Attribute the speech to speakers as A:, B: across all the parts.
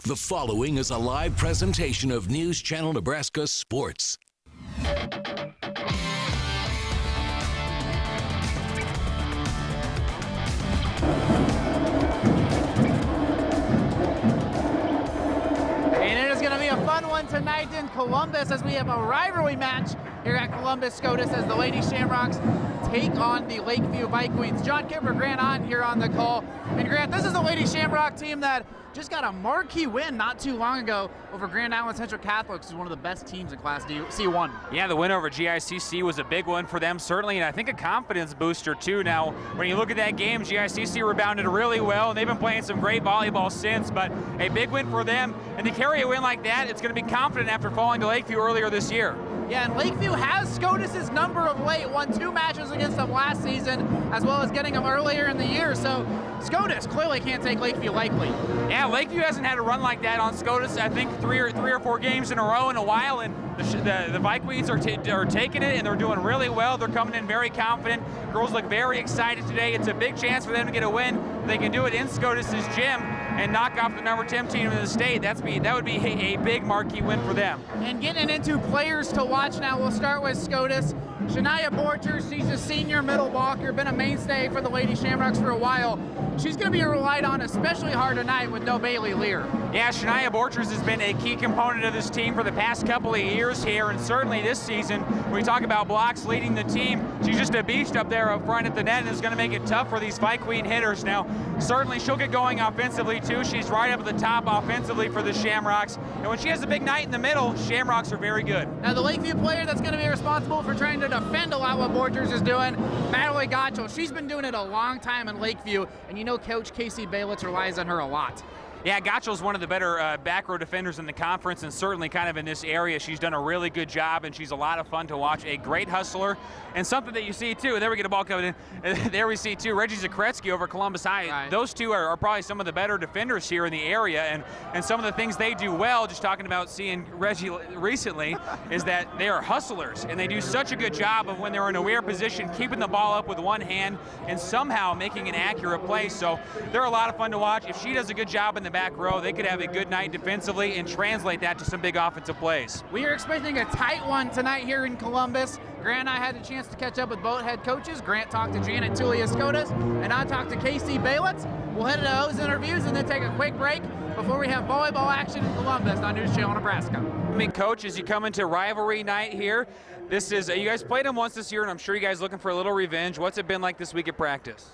A: The following is a live presentation of News Channel Nebraska Sports.
B: And it is going to be a fun one tonight in Columbus as we have a rivalry match here at Columbus Scotus as the Lady Shamrocks take on the Lakeview Vikings. John Kipper, Grant on here on the call. And Grant, this is the Lady Shamrock team that just got a marquee win not too long ago over Grand Island Central Catholic, who's one of the best teams in Class C1.
C: Yeah, the win over GICC was a big one for them, certainly, and I think a confidence booster, too. Now, when you look at that game, GICC rebounded really well, and they've been playing some great volleyball since, but a big win for them. And to carry a win like that, it's going to be confident after falling to Lakeview earlier this year.
B: Yeah, and Lakeview has Scotus' number of late, won 2 matches against them last season, as well as getting them earlier in the year, so Scotus clearly can't take Lakeview lightly.
C: Yeah, Lakeview hasn't had a run like that on Scotus, I think three or four games in a row in a while, and the Vikings are taking it, and they're doing really well. They're coming in very confident. Girls look very excited today. It's a big chance for them to get a win. They can do it in Scotus' gym and knock off the number 10 team in the state. That would be a big marquee win for them.
B: And getting into players to watch now, we'll start with Scotus. Shania Borchers, she's a senior middle blocker, been a mainstay for the Lady Shamrocks for a while. She's going to be relied on especially hard tonight with no Bailey Lear.
C: Yeah, Shania Borchers has been a key component of this team for the past couple of years here, and certainly this season. When we talk about blocks leading the team, she's just a beast up there up front at the net, and it's going to make it tough for these Vikings hitters. Now, certainly she'll get going offensively too. She's right up at the top offensively for the Shamrocks, and when she has a big night in the middle, Shamrocks are very good.
B: Now, the Lakeview player that's going to be responsible for trying to defend a lot what Borchers is doing, Madeline Gotchel. She's been doing it a long time in Lakeview, and you know Coach Casey Baylitz relies on her a lot.
C: Yeah, Gotchel's one of the better back row defenders in the conference, and certainly kind of in this area. She's done a really good job, and she's a lot of fun to watch. A great hustler, and something that you see too. There we get a ball coming in. There we see too Reggie Zakretsky over Columbus High.
B: Right.
C: Those two are probably some of the better defenders here in the area, and some of the things they do well. Just talking about seeing Reggie recently is that they are hustlers, and they do such a good job of when they're in a weird position, keeping the ball up with one hand and somehow making an accurate play. So they're a lot of fun to watch. If she does a good job in the back row, they could have a good night defensively and translate that to some big offensive plays.
B: We are expecting a tight one tonight here in Columbus. Grant and I had a chance to catch up with both head coaches. Grant talked to Janet Tulia Scotus, and I talked to Casey Baylitz. We'll head to those interviews and then take a quick break before we have volleyball action in Columbus on News Channel Nebraska.
C: I mean, Coach, as you come into rivalry night here, this is you guys played them once this year, and I'm sure you guys looking for a little revenge. What's it been like this week at practice?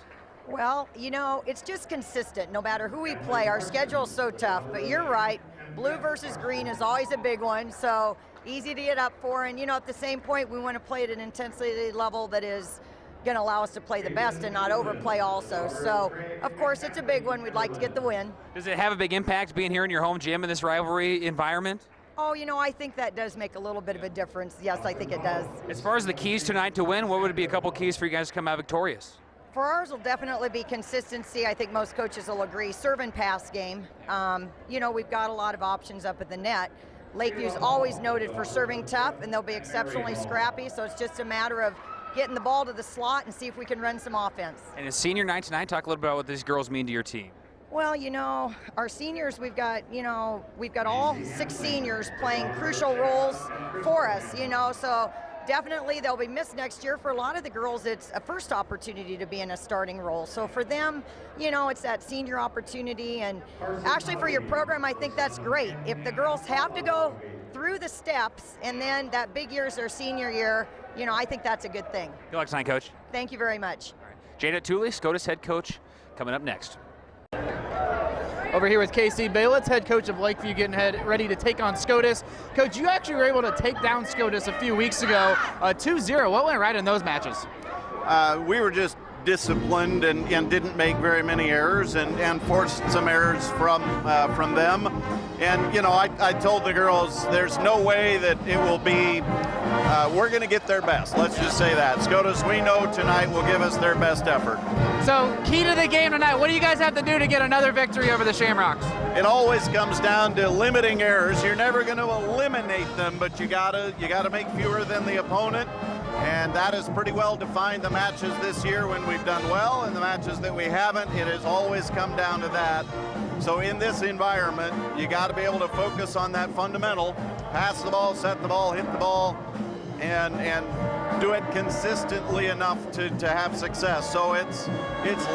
D: Well, you know, it's just consistent no matter who we play. Our schedule's so tough, but you're right. Blue versus green is always a big one, so easy to get up for. And, you know, at the same point, we want to play at an intensity level that is going to allow us to play the best and not overplay also. So, of course, it's a big one. We'd like to get the win.
C: Does it have a big impact being here in your home gym in this rivalry environment?
D: Oh, you know, I think that does make a little bit of a difference. Yes, I think it does.
C: As far as the keys tonight to win, what would be a couple keys for you guys to come out victorious?
D: For ours will definitely be consistency. I think most coaches will agree. Serve and pass game. You know, we've got a lot of options up at the net. Lakeview's always noted for serving tough, and they'll be exceptionally scrappy, so it's just a matter of getting the ball to the slot and see if we can run some offense.
C: And it's senior night tonight. Talk a little bit about what these girls mean to your team.
D: Well, you know, our seniors, we've got all 6 seniors playing crucial roles for us, you know, so definitely they'll be missed next year. For a lot of the girls, it's a first opportunity to be in a starting role. So for them, you know, it's that senior opportunity. And actually for your program, I think that's great. If the girls have to go through the steps and then that big year is their senior year, you know, I think that's a good thing.
C: Good luck tonight, Coach.
D: Thank you very much.
C: All right. Janet Tooley, Scotus head coach, coming up next.
B: Over here with Casey Baylitz, head coach of Lakeview, getting ready to take on Scotus. Coach, you actually were able to take down Scotus a few weeks ago, 2-0. What went right in those matches?
E: We were just disciplined and didn't make very many errors and forced some errors from them. And, you know, I told the girls there's no way that it will be, we're going to get their best. Let's just say that. Scotus, we know tonight will give us their best effort.
B: So, key to the game tonight, what do you guys have to do to get another victory over the Shamrocks?
E: It always comes down to limiting errors. You're never going to eliminate them, but you gotta make fewer than the opponent. And that has pretty well defined the matches this year when we've done well, and the matches that we haven't, it has always come down to that. So in this environment, you got to be able to focus on that fundamental, pass the ball, set the ball, hit the ball, and do it consistently enough to have success. So it's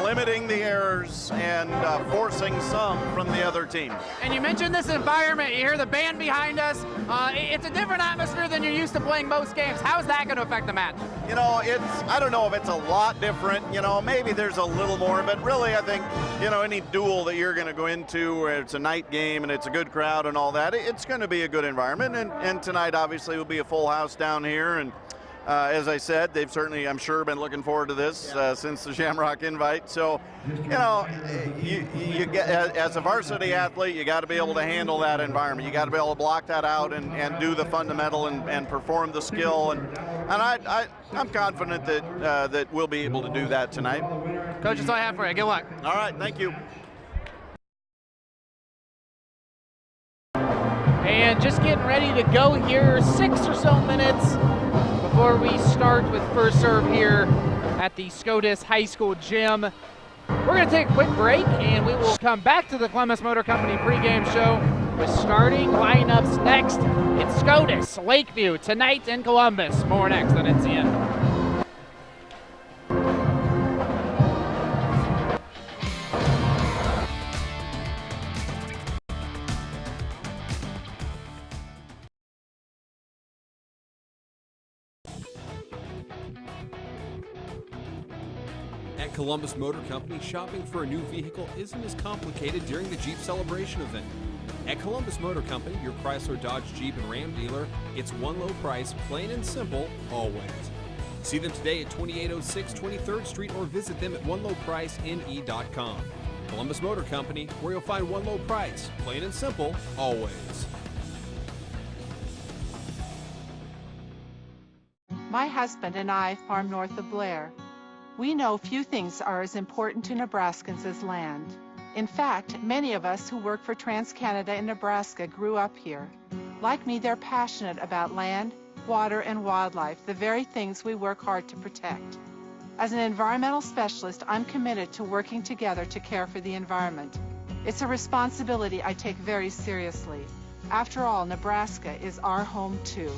E: limiting the errors and forcing some from the other team.
B: And you mentioned this environment. You hear the band behind us. It's a different atmosphere than you're used to playing most games. How is that going to affect the match?
E: You know, I don't know if it's a lot different. You know, maybe there's a little more, but really I think, you know, any duel that you're going to go into where it's a night game and it's a good crowd and all that, it's going to be a good environment. And tonight obviously will be a full house down here. And as I said, they've certainly, I'm sure, been looking forward to this since the Shamrock invite. So, you know, you get, as a varsity athlete, you got to be able to handle that environment. You got to be able to block that out and do the fundamental and perform the skill. And I'm confident that we'll be able to do that tonight.
B: Coach, that's all I have for you. Good luck.
E: All right, thank you.
B: And just getting ready to go here, 6 or so minutes before we start with first serve here at the Scotus High School gym. We're going to take a quick break, and we will come back to the Columbus Motor Company pregame show with starting lineups next. It's Scotus, Lakeview, tonight in Columbus. More next on NCN.
F: At Columbus Motor Company, shopping for a new vehicle isn't as complicated during the Jeep Celebration event. At Columbus Motor Company, your Chrysler, Dodge, Jeep, and Ram dealer, it's one low price, plain and simple, always. See them today at 2806 23rd Street or visit them at onelowpricene.com. Columbus Motor Company, where you'll find one low price, plain and simple, always.
G: My husband and I farm north of Blair. We know few things are as important to Nebraskans as land. In fact, many of us who work for TransCanada in Nebraska grew up here. Like me, they're passionate about land, water, and wildlife, the very things we work hard to protect. As an environmental specialist, I'm committed to working together to care for the environment. It's a responsibility I take very seriously. After all, Nebraska is our home too.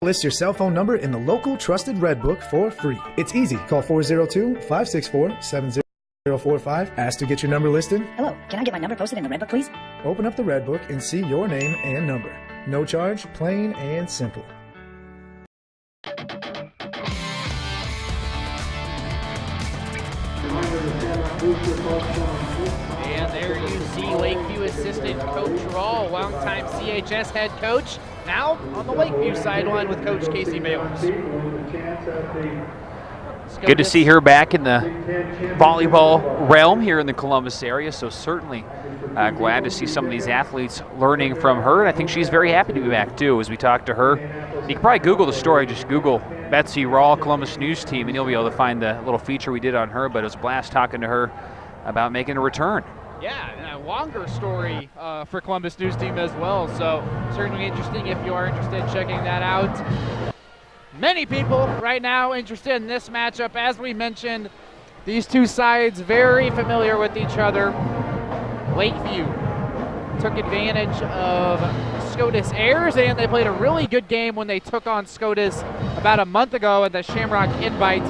H: List your cell phone number in the local trusted Red Book for free. It's easy. Call 402-564-7045. Ask to get your number listed.
I: Hello, can I get my number posted in the Red Book, please?
H: Open up the Red Book and see your name and number. No charge, plain and simple.
B: And there you see Lakeview assistant Coach Rawl, longtime CHS head coach, now on the Lakeview sideline with Coach Casey Bayless.
C: Good to see her back in the volleyball realm here in the Columbus area, so certainly glad to see some of these athletes learning from her, and I think she's very happy to be back too as we talk to her. You can probably Google the story, just Google Betsy Rawl Columbus News Team, and you'll be able to find the little feature we did on her, but it was a blast talking to her about making a return.
B: Yeah, and a longer story for Columbus News Team as well, so certainly interesting if you are interested in checking that out. Many people right now interested in this matchup. As we mentioned, these two sides very familiar with each other. Lakeview took advantage of Scotus errors, and they played a really good game when they took on Scotus about a month ago at the Shamrock Invite.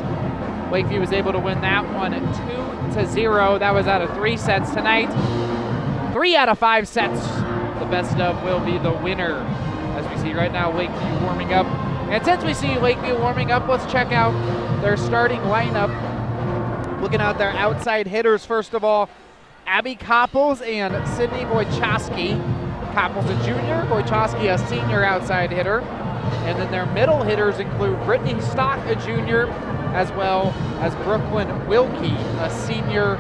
B: Lakeview was able to win that one 2-0. That was out of 3 sets tonight. 3 out of 5 sets. The best of will be the winner. As we see right now, Lakeview warming up. And since we see Lakeview warming up, let's check out their starting lineup. Looking at their outside hitters, first of all, Abby Copples and Sydney Wojcicki. Copples a junior, Wojcicki a senior outside hitter. And then their middle hitters include Brittany Stock, a junior, as well as Brooklyn Wilkie, a senior.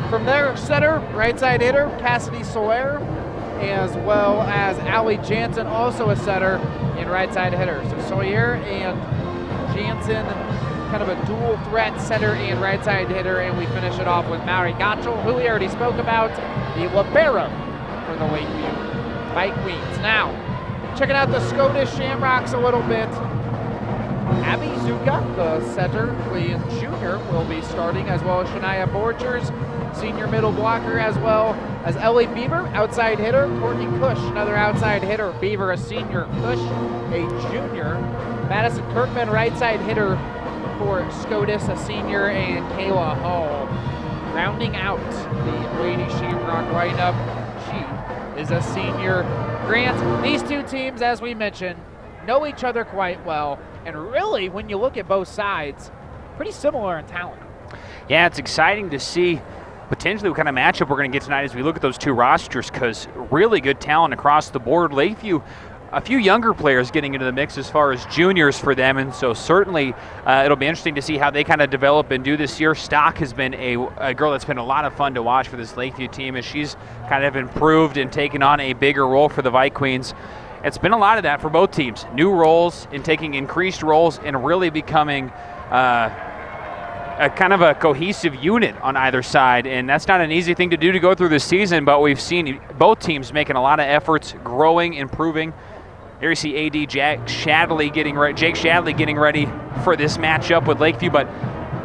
B: From their setter, right side hitter, Cassidy Sawyer, as well as Allie Jansen, also a setter and right side hitter. So Sawyer and Jansen, kind of a dual threat setter and right side hitter, and we finish it off with Maury Gottschall, who we already spoke about, the libero for the Lakeview Bike Queens. Now, checking out the Scotus Shamrocks a little bit. Abby Zuka, the setter, playing junior, will be starting, as well as Shania Borchers, senior middle blocker, as well as Ellie Beaver, outside hitter. Courtney Cush, another outside hitter. Beaver, a senior. Cush, a junior. Madison Kirkman, right side hitter for Scotus, a senior, and Kayla Hall. Rounding out the Lady Shamrock lineup, she is a senior. Grant, these two teams, as we mentioned, know each other quite well, and really, when you look at both sides, pretty similar in talent.
C: Yeah, it's exciting to see potentially what kind of matchup we're going to get tonight as we look at those two rosters, because really good talent across the board. Lakeview, a few younger players getting into the mix as far as juniors for them, and so certainly it'll be interesting to see how they kind of develop and do this year. Stock has been a girl that's been a lot of fun to watch for this Lakeview team as she's kind of improved and taken on a bigger role for the White Queens. It's been a lot of that for both teams. New roles and taking increased roles and really becoming a kind of a cohesive unit on either side, and that's not an easy thing to do to go through this season, but we've seen both teams making a lot of efforts, growing, improving. There you see AD Jake Shadley getting ready for this matchup with Lakeview, but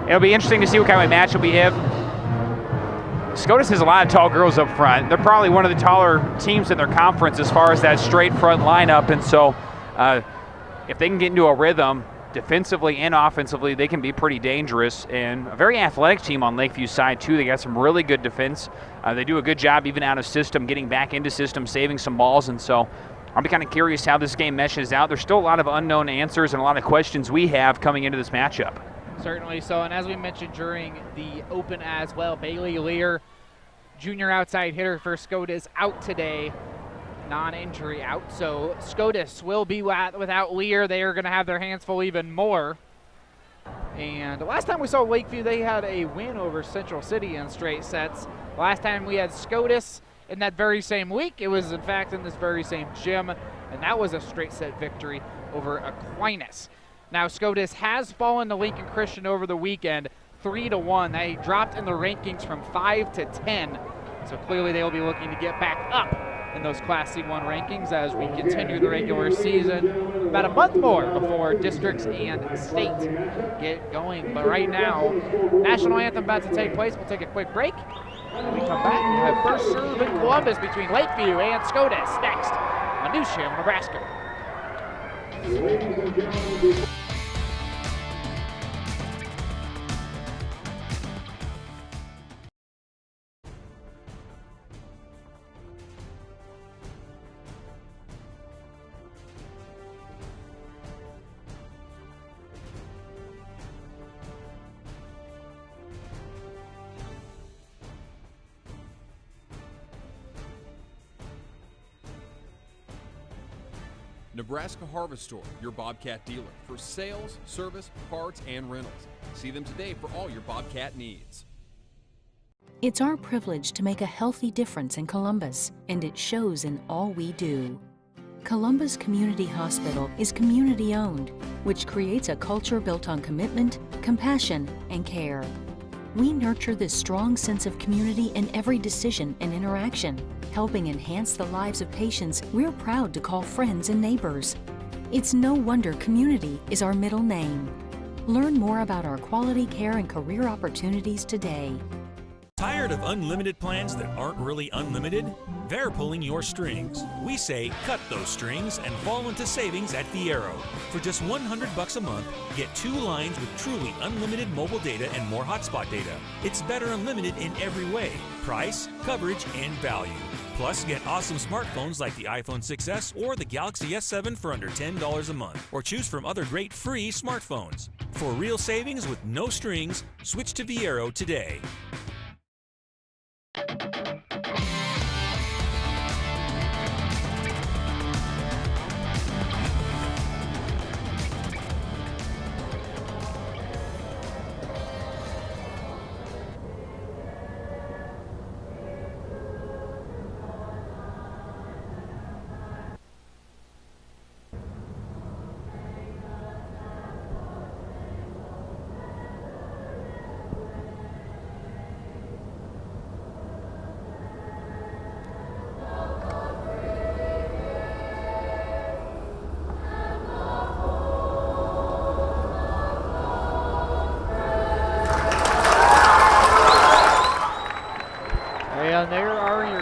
C: it'll be interesting to see what kind of matchup we have. Scotus has a lot of tall girls up front. They're probably one of the taller teams in their conference as far as that straight front lineup, and so if they can get into a rhythm defensively and offensively, they can be pretty dangerous, and a very athletic team on Lakeview's side too. They got some really good defense. They do a good job even out of system, getting back into system, saving some balls, and so I'll be kind of curious how this game meshes out. There's still a lot of unknown answers and a lot of questions we have coming into this matchup.
B: Certainly so, and as we mentioned during the open as well, Bailey Lear, junior outside hitter for Scotus, out today, non-injury out. So Scotus will be without Lear. They are going to have their hands full even more. And the last time we saw Lakeview, they had a win over Central City in straight sets. Last time we had Scotus in that very same week, it was in fact in this very same gym, and that was a straight set victory over Aquinas. Now Scotus has fallen to Lincoln Christian over the weekend, 3-1. They dropped in the rankings from 5 to 10. So clearly they will be looking to get back up in those Class C1 rankings as we continue the regular season. About a month more before districts and state get going. But right now, national anthem about to take place. We'll take a quick break. When we come back, we'll have first serve in Columbus between Lakeview and Scotus next on News Channel Nebraska.
F: Nebraska Harvest Store, your Bobcat dealer for sales, service, parts, and rentals. See them today for all your Bobcat needs.
J: It's our privilege to make a healthy difference in Columbus, and it shows in all we do. Columbus Community Hospital is community-owned, which creates a culture built on commitment, compassion, and care. We nurture this strong sense of community in every decision and interaction, helping enhance the lives of patients we're proud to call friends and neighbors. It's no wonder community is our middle name. Learn more about our quality care and career opportunities today.
K: Tired of unlimited plans that aren't really unlimited? They're pulling your strings. We say cut those strings and fall into savings at Viero. For just $100 a month, get 2 lines with truly unlimited mobile data and more hotspot data. It's better unlimited in every way: price, coverage, and value. Plus, get awesome smartphones like the iPhone 6s or the Galaxy S7 for under $10 a month, or choose from other great free smartphones. For real savings with no strings, switch to Viero today.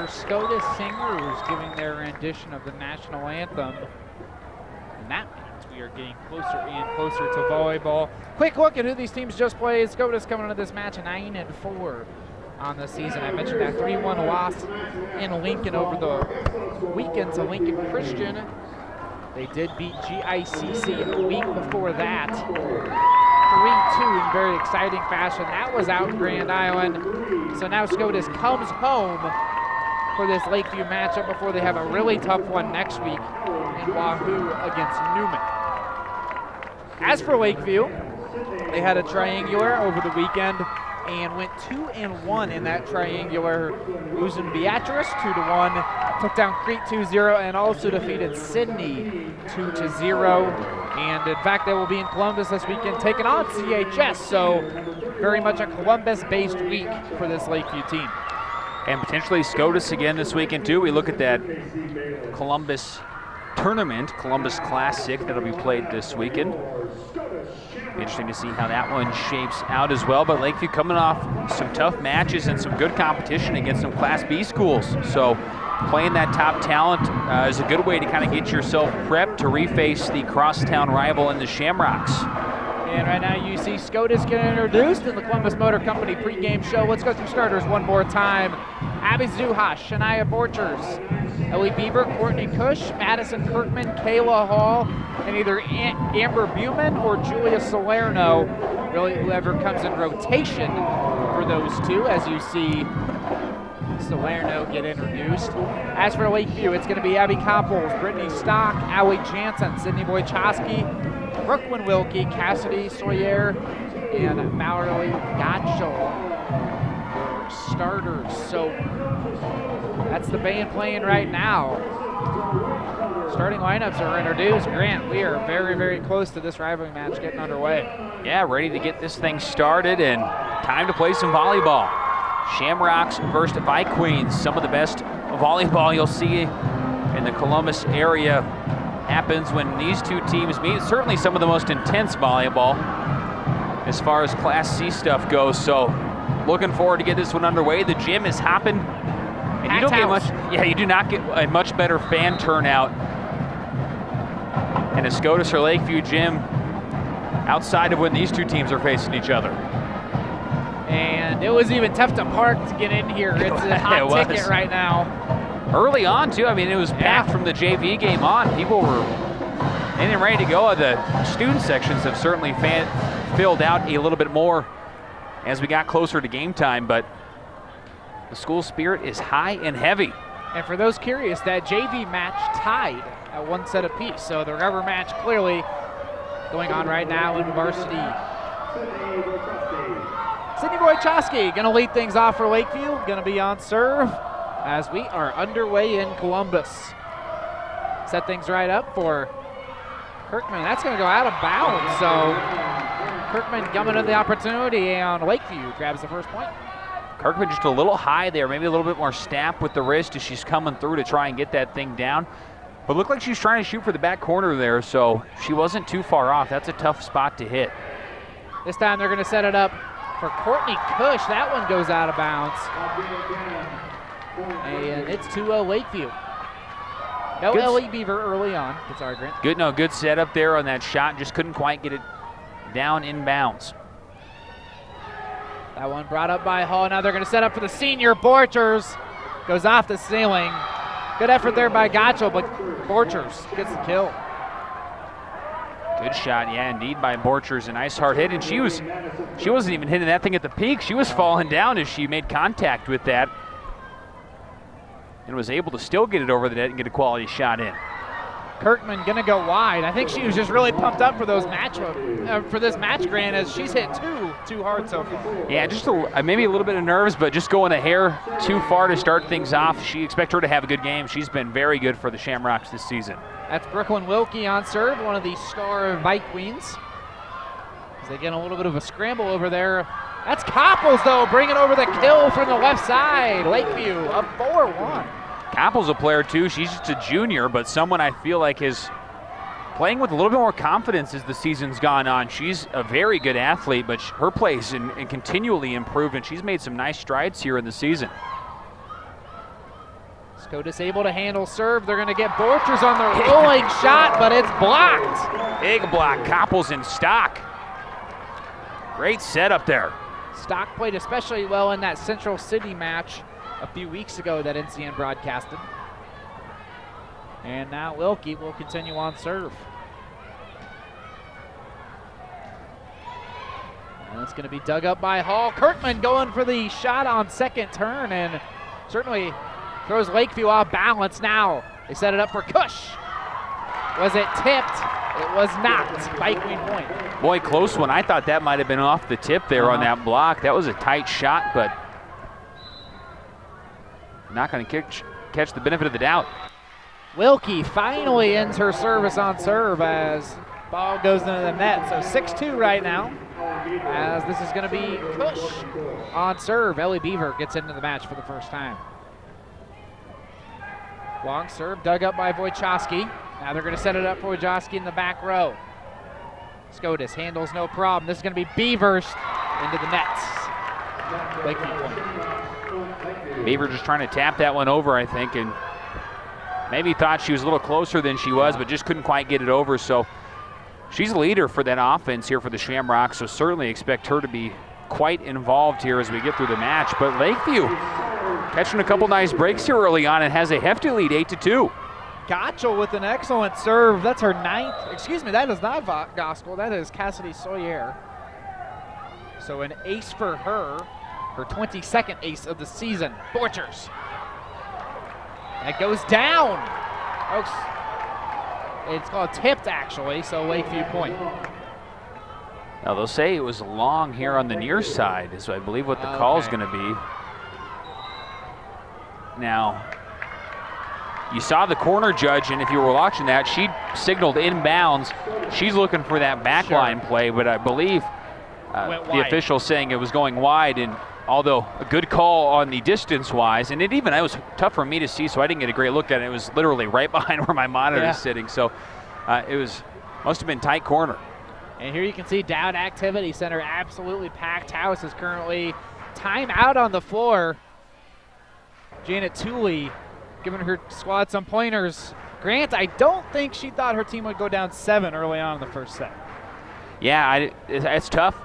B: our Scotus singers giving their rendition of the national anthem. And that means we are getting closer and closer to volleyball. Quick look at who these teams just played. Scotus coming into this match 9-4 on the season. I mentioned that 3-1 loss in Lincoln over the weekend to Lincoln Christian. They did beat GICC a week before that. 3-2 in very exciting fashion. That was out in Grand Island. So now Scotus comes home for this Lakeview matchup before they have a really tough one next week in Wahoo against Newman. As for Lakeview, they had a triangular over the weekend and went 2-1 in that triangular, losing Beatrice 2-1, took down Crete 2-0, and also defeated Sydney 2-0. And in fact, they will be in Columbus this weekend taking on CHS, so very much a Columbus-based week for this Lakeview team.
C: And potentially Scotus again this weekend too. We look at that Columbus tournament, Columbus Classic, that'll be played this weekend. Interesting to see how that one shapes out as well. But Lakeview coming off some tough matches and some good competition against some Class B schools. So playing that top talent is a good way to kind of get yourself prepped to reface the crosstown rival in the Shamrocks.
B: And right now you see Scotus get introduced in the Columbus Motor Company pregame show. Let's go through starters one more time. Abby Zuhash, Shania Borchers, Ellie Beaver, Courtney Cush, Madison Kirkman, Kayla Hall, and either Amber Buman or Julia Salerno. Really whoever comes in rotation for those two, as you see Salerno get introduced. As for Lakeview, it's going to be Abby Copples, Brittany Stock, Allie Jansen, Sydney Wojcicki, Brooklyn Wilkie, Cassidy Sawyer, and Mallory Gottschall for starters. So that's the band playing right now. Starting lineups are introduced. Grant, we are very, very close to this rivalry match getting underway.
C: Yeah, ready to get this thing started and time to play some volleyball. Shamrocks versus Vi Queens, some of the best volleyball you'll see in the Columbus area happens when these two teams meet. Certainly some of the most intense volleyball as far as Class C stuff goes. So looking forward to get this one underway. The gym is hopping, and you don't get much. Yeah, you do not get a much better fan turnout in a Scotus or Lakeview gym outside of when these two teams are facing each other.
B: And it was even tough to park to get in here. It's a hot ticket right now.
C: Early on, too. I mean, it was packed from the JV game on. People were in and ready to go. The student sections have certainly filled out a little bit more as we got closer to game time, but the school spirit is high and heavy.
B: And for those curious, that JV match tied at one set apiece. So the rubber match clearly going on right now in varsity. Sydney Wojcicki going to lead things off for Lakeview, going to be on serve as we are underway in Columbus. Set things right up for Kirkman. That's going to go out of bounds. So Kirkman coming to the opportunity, and Lakeview grabs the first point.
C: Kirkman just a little high there, maybe a little bit more snap with the wrist as she's coming through to try and get that thing down. But looked like she's trying to shoot for the back corner there, so she wasn't too far off. That's a tough spot to hit.
B: This time they're going to set it up for Courtney Cush. That one goes out of bounds. And it's 2-0 Lakeview. No Ellie Beaver early on. Sorry, Grant.
C: Good setup there on that shot. Just couldn't quite get it down in bounds.
B: That one brought up by Hall. Now they're going to set up for the senior. Borchers goes off the ceiling. Good effort there by Gottschall, but Borchers gets the kill.
C: Good shot, yeah, indeed, by Borchers. A nice hard hit, and she wasn't even hitting that thing at the peak. She was falling down as she made contact with that and was able to still get it over the net and get a quality shot in.
B: Kirkman gonna go wide. I think she was just really pumped up for those for this match, Grant, as she's hit too hard so far.
C: Yeah, just maybe a little bit of nerves, but just going a hair too far to start things off. She expects her to have a good game. She's been very good for the Shamrocks this season.
B: That's Brooklyn Wilkie on serve, one of the star Vi Queens. As they get a little bit of a scramble over there. That's Copples, though, bringing over the kill from the left side. Lakeview up 4-1.
C: Copple's a player, too. She's just a junior, but someone I feel like is playing with a little bit more confidence as the season's gone on. She's a very good athlete, but her play's continually improved, and she's made some nice strides here in the season.
B: Scotus able to handle serve. They're going to get Borchers on the rolling shot, but it's blocked.
C: Big block. Koppel's in stock. Great setup there.
B: Stock played especially well in that Central City match a few weeks ago that NCN broadcasted. And now Wilkie will continue on serve. And it's going to be dug up by Hall. Kirkman going for the shot on second turn and certainly throws Lakeview off balance now. They set it up for Cush. Was it tipped? It was not. Bike Queen point.
C: Boy, close one. I thought that might have been off the tip there on that block. That was a tight shot, but not going to catch the benefit of the doubt.
B: Wilkie finally ends her service on serve as ball goes into the net. So 6-2 right now, as this is going to be Cush on serve. Ellie Beaver gets into the match for the first time. Long serve dug up by Wojciechowski. Now they're going to set it up for Wojciechowski in the back row. Scotus handles no problem. This is going to be Beavers into the nets. Lakeview point.
C: Beaver just trying to tap that one over, I think, and maybe thought she was a little closer than she was, but just couldn't quite get it over. So she's a leader for that offense here for the Shamrocks, so certainly expect her to be quite involved here as we get through the match. But Lakeview catching a couple nice breaks here early on and has a hefty lead, 8-2.
B: Gotchel with an excellent serve. That's her ninth. Excuse me, that is not Gospel. That is Cassidy Sawyer. So an ace for her 22nd ace of the season. Borchers. That goes down. Folks, it's called tipped actually, so Lakeview point.
C: Now they'll say it was long here on the near side, is I believe what the call is going to be. Now, you saw the corner judge, and if you were watching that, she signaled inbounds. She's looking for that backline play, but I believe the official saying it was going wide, and although a good call on the distance-wise, and it was tough for me to see, so I didn't get a great look at it. It was literally right behind where my monitor is sitting, so must have been tight corner.
B: And here you can see Dowd Activity Center, absolutely packed house, is currently time out on the floor. Janet Tooley giving her squad some pointers. Grant, I don't think she thought her team would go down 7 early on in the first set.
C: Yeah, it's tough.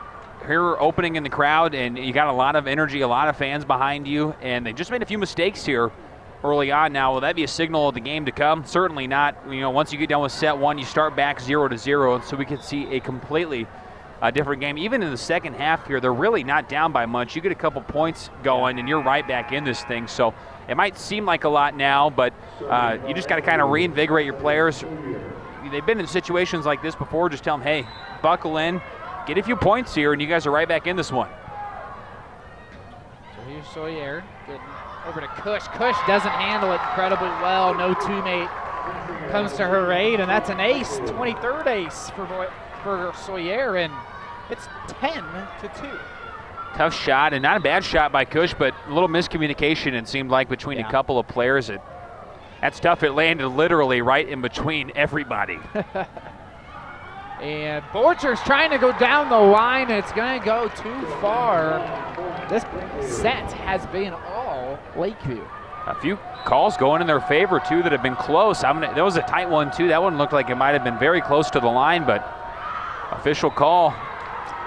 C: Here opening in the crowd, and you got a lot of energy, a lot of fans behind you, and they just made a few mistakes here early on. Now, will that be a signal of the game to come? Certainly not. Once you get done with set 1, you start back 0-0, so we could see a completely different game. Even in the second half here, they're really not down by much. You get a couple points going, and you're right back in this thing. So it might seem like a lot now, but you just got to kind of reinvigorate your players. They've been in situations like this before. Just tell them, hey, buckle in, get a few points here, and you guys are right back in this one.
B: So here's Sawyer getting over to Cush. Cush doesn't handle it incredibly well. No teammate comes to her aid, and that's an ace, 23rd ace for Sawyer, and it's 10-2.
C: Tough shot, and not a bad shot by Cush, but a little miscommunication, it seemed like, between a couple of players. That's tough. It landed literally right in between everybody.
B: And Borchers trying to go down the line, and it's going to go too far. This set has been all Lakeview.
C: A few calls going in their favor, too, that have been close. That was a tight one, too. That one looked like it might have been very close to the line, but official call.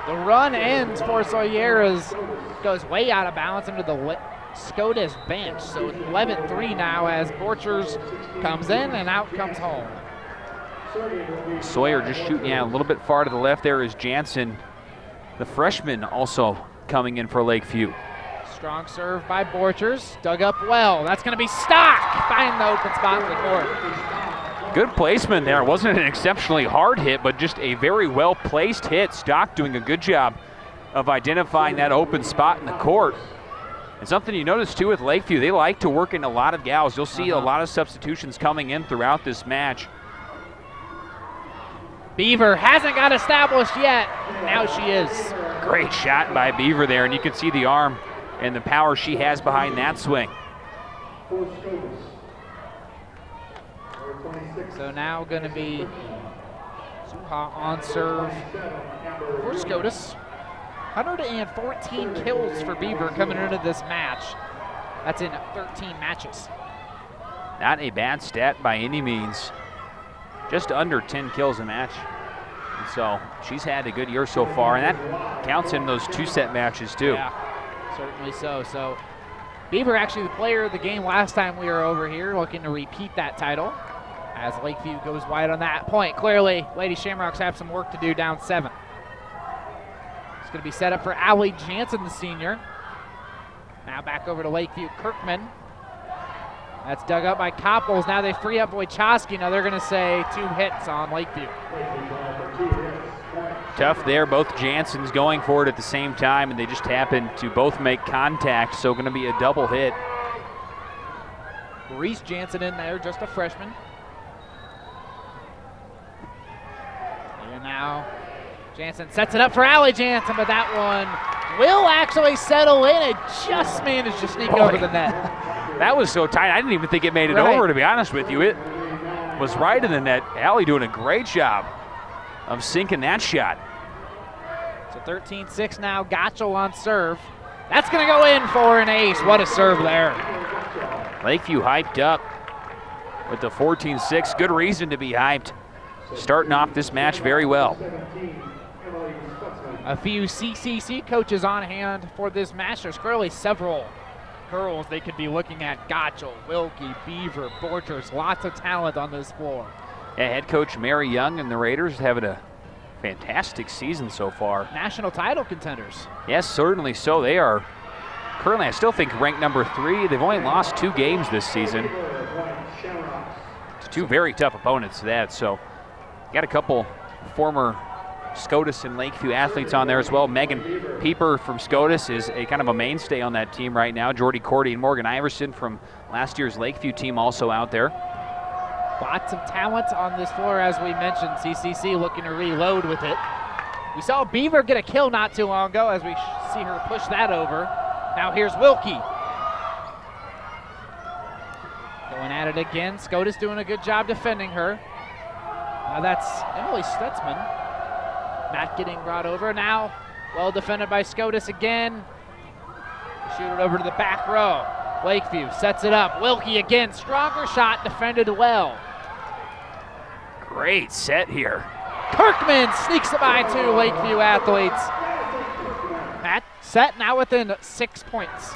B: The run ends for Sawyer, goes way out of bounds into the Scotus bench. So 11-3 now as Borchers comes in and out comes home.
C: Sawyer just shooting a little bit far to the left there is Jansen, the freshman, also coming in for Lakeview.
B: Strong serve by Borchers, dug up well. That's going to be Stock, finding the open spot in the court.
C: Good placement there. It wasn't an exceptionally hard hit, but just a very well-placed hit. Stock doing a good job of identifying that open spot in the court. And something you notice, too, with Lakeview, they like to work in a lot of gals. You'll see a lot of substitutions coming in throughout this match.
B: Beaver hasn't got established yet. Now she is.
C: Great shot by Beaver there, and you can see the arm and the power she has behind that swing.
B: So now going to be Suha on serve for Scotus. 114 kills for Beaver coming into this match. That's in 13 matches.
C: Not a bad stat by any means. Just under 10 kills a match. And so she's had a good year so far, and that counts in those 2-set matches too.
B: Yeah, certainly so. So Beaver actually the player of the game last time we were over here, looking to repeat that title as Lakeview goes wide on that point. Clearly, Lady Shamrocks have some work to do down 7. It's going to be set up for Allie Jansen, the senior. Now back over to Lakeview. Kirkman. That's dug up by Coppels. Now they free up Wojcicki. Now they're going to say 2 hits on Lakeview.
C: Tough there. Both Jansens going for it at the same time, and they just happen to both make contact, so going to be a double hit.
B: Reese Jansen in there, just a freshman. And now Jansen sets it up for Allie Jansen, but that one will actually settle in. It just managed to sneak over the net.
C: That was so tight. I didn't even think it made it over, to be honest with you. It was right in the net. Allie doing a great job of sinking that shot.
B: So 13-6 now. Gotchel on serve. That's going to go in for an ace. What a serve there.
C: Lakeview hyped up with the 14-6. Good reason to be hyped. Starting off this match very well.
B: A few CCC coaches on hand for this match. There's clearly several girls they could be looking at. Gotchel, Wilkie, Beaver, Borchers, lots of talent on this floor.
C: Yeah, head coach Mary Young and the Raiders having a fantastic season so far.
B: National title contenders.
C: Yes, certainly so. They are currently, I still think, ranked number 3. They've only lost 2 games this season. It's 2 very tough opponents to that. So got a couple former Scotus and Lakeview athletes on there as well. Megan Pieper from Scotus is a kind of a mainstay on that team right now. Jordy Cordy and Morgan Iverson from last year's Lakeview team also out there.
B: Lots of talent on this floor, as we mentioned. CCC looking to reload with it. We saw Beaver get a kill not too long ago as we see her push that over. Now here's Wilkie. Going at it again. Scotus doing a good job defending her. Now that's Emily Stutzman. Not getting brought over. Now well defended by Scotus again. Shoot it over to the back row. Lakeview sets it up. Wilkie again. Stronger shot, defended well.
C: Great set here.
B: Kirkman sneaks it by 2 Lakeview athletes. That set now within 6 points.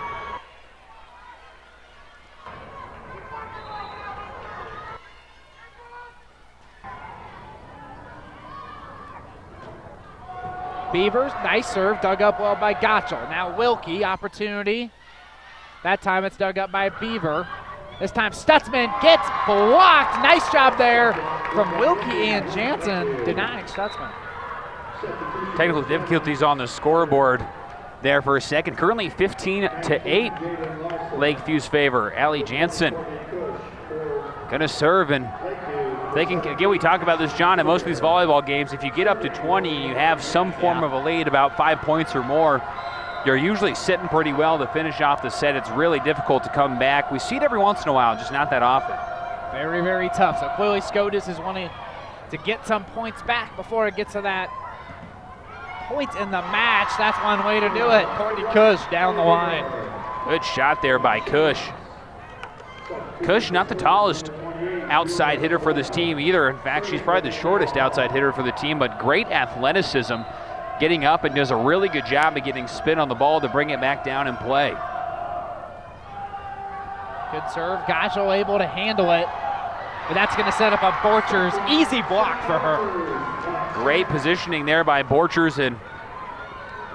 B: Beavers, nice serve, dug up well by Gotchel. Now Wilkie, opportunity. That time it's dug up by Beaver. This time Stutzman gets blocked. Nice job there from Wilkie and Jansen, denying Stutzman.
C: Technical difficulties on the scoreboard there for a second. Currently 15-8, Lakeview's favor. Allie Jansen gonna serve, and they can, again, we talk about this, John, in most of these volleyball games, if you get up to 20, you have some form of a lead, about 5 points or more, you're usually sitting pretty well to finish off the set. It's really difficult to come back. We see it every once in a while, just not that often.
B: Very, very tough. So clearly Scotus is wanting to get some points back before it gets to that point in the match. That's one way to do it. Courtney Cush down the line.
C: Good shot there by Cush. Cush, not the tallest outside hitter for this team either. In fact, she's probably the shortest outside hitter for the team, but great athleticism, getting up and does a really good job of getting spin on the ball to bring it back down and play.
B: Good serve. Gotchel able to handle it, but that's going to set up a Borchers easy block for her.
C: Great positioning there by Borchers, and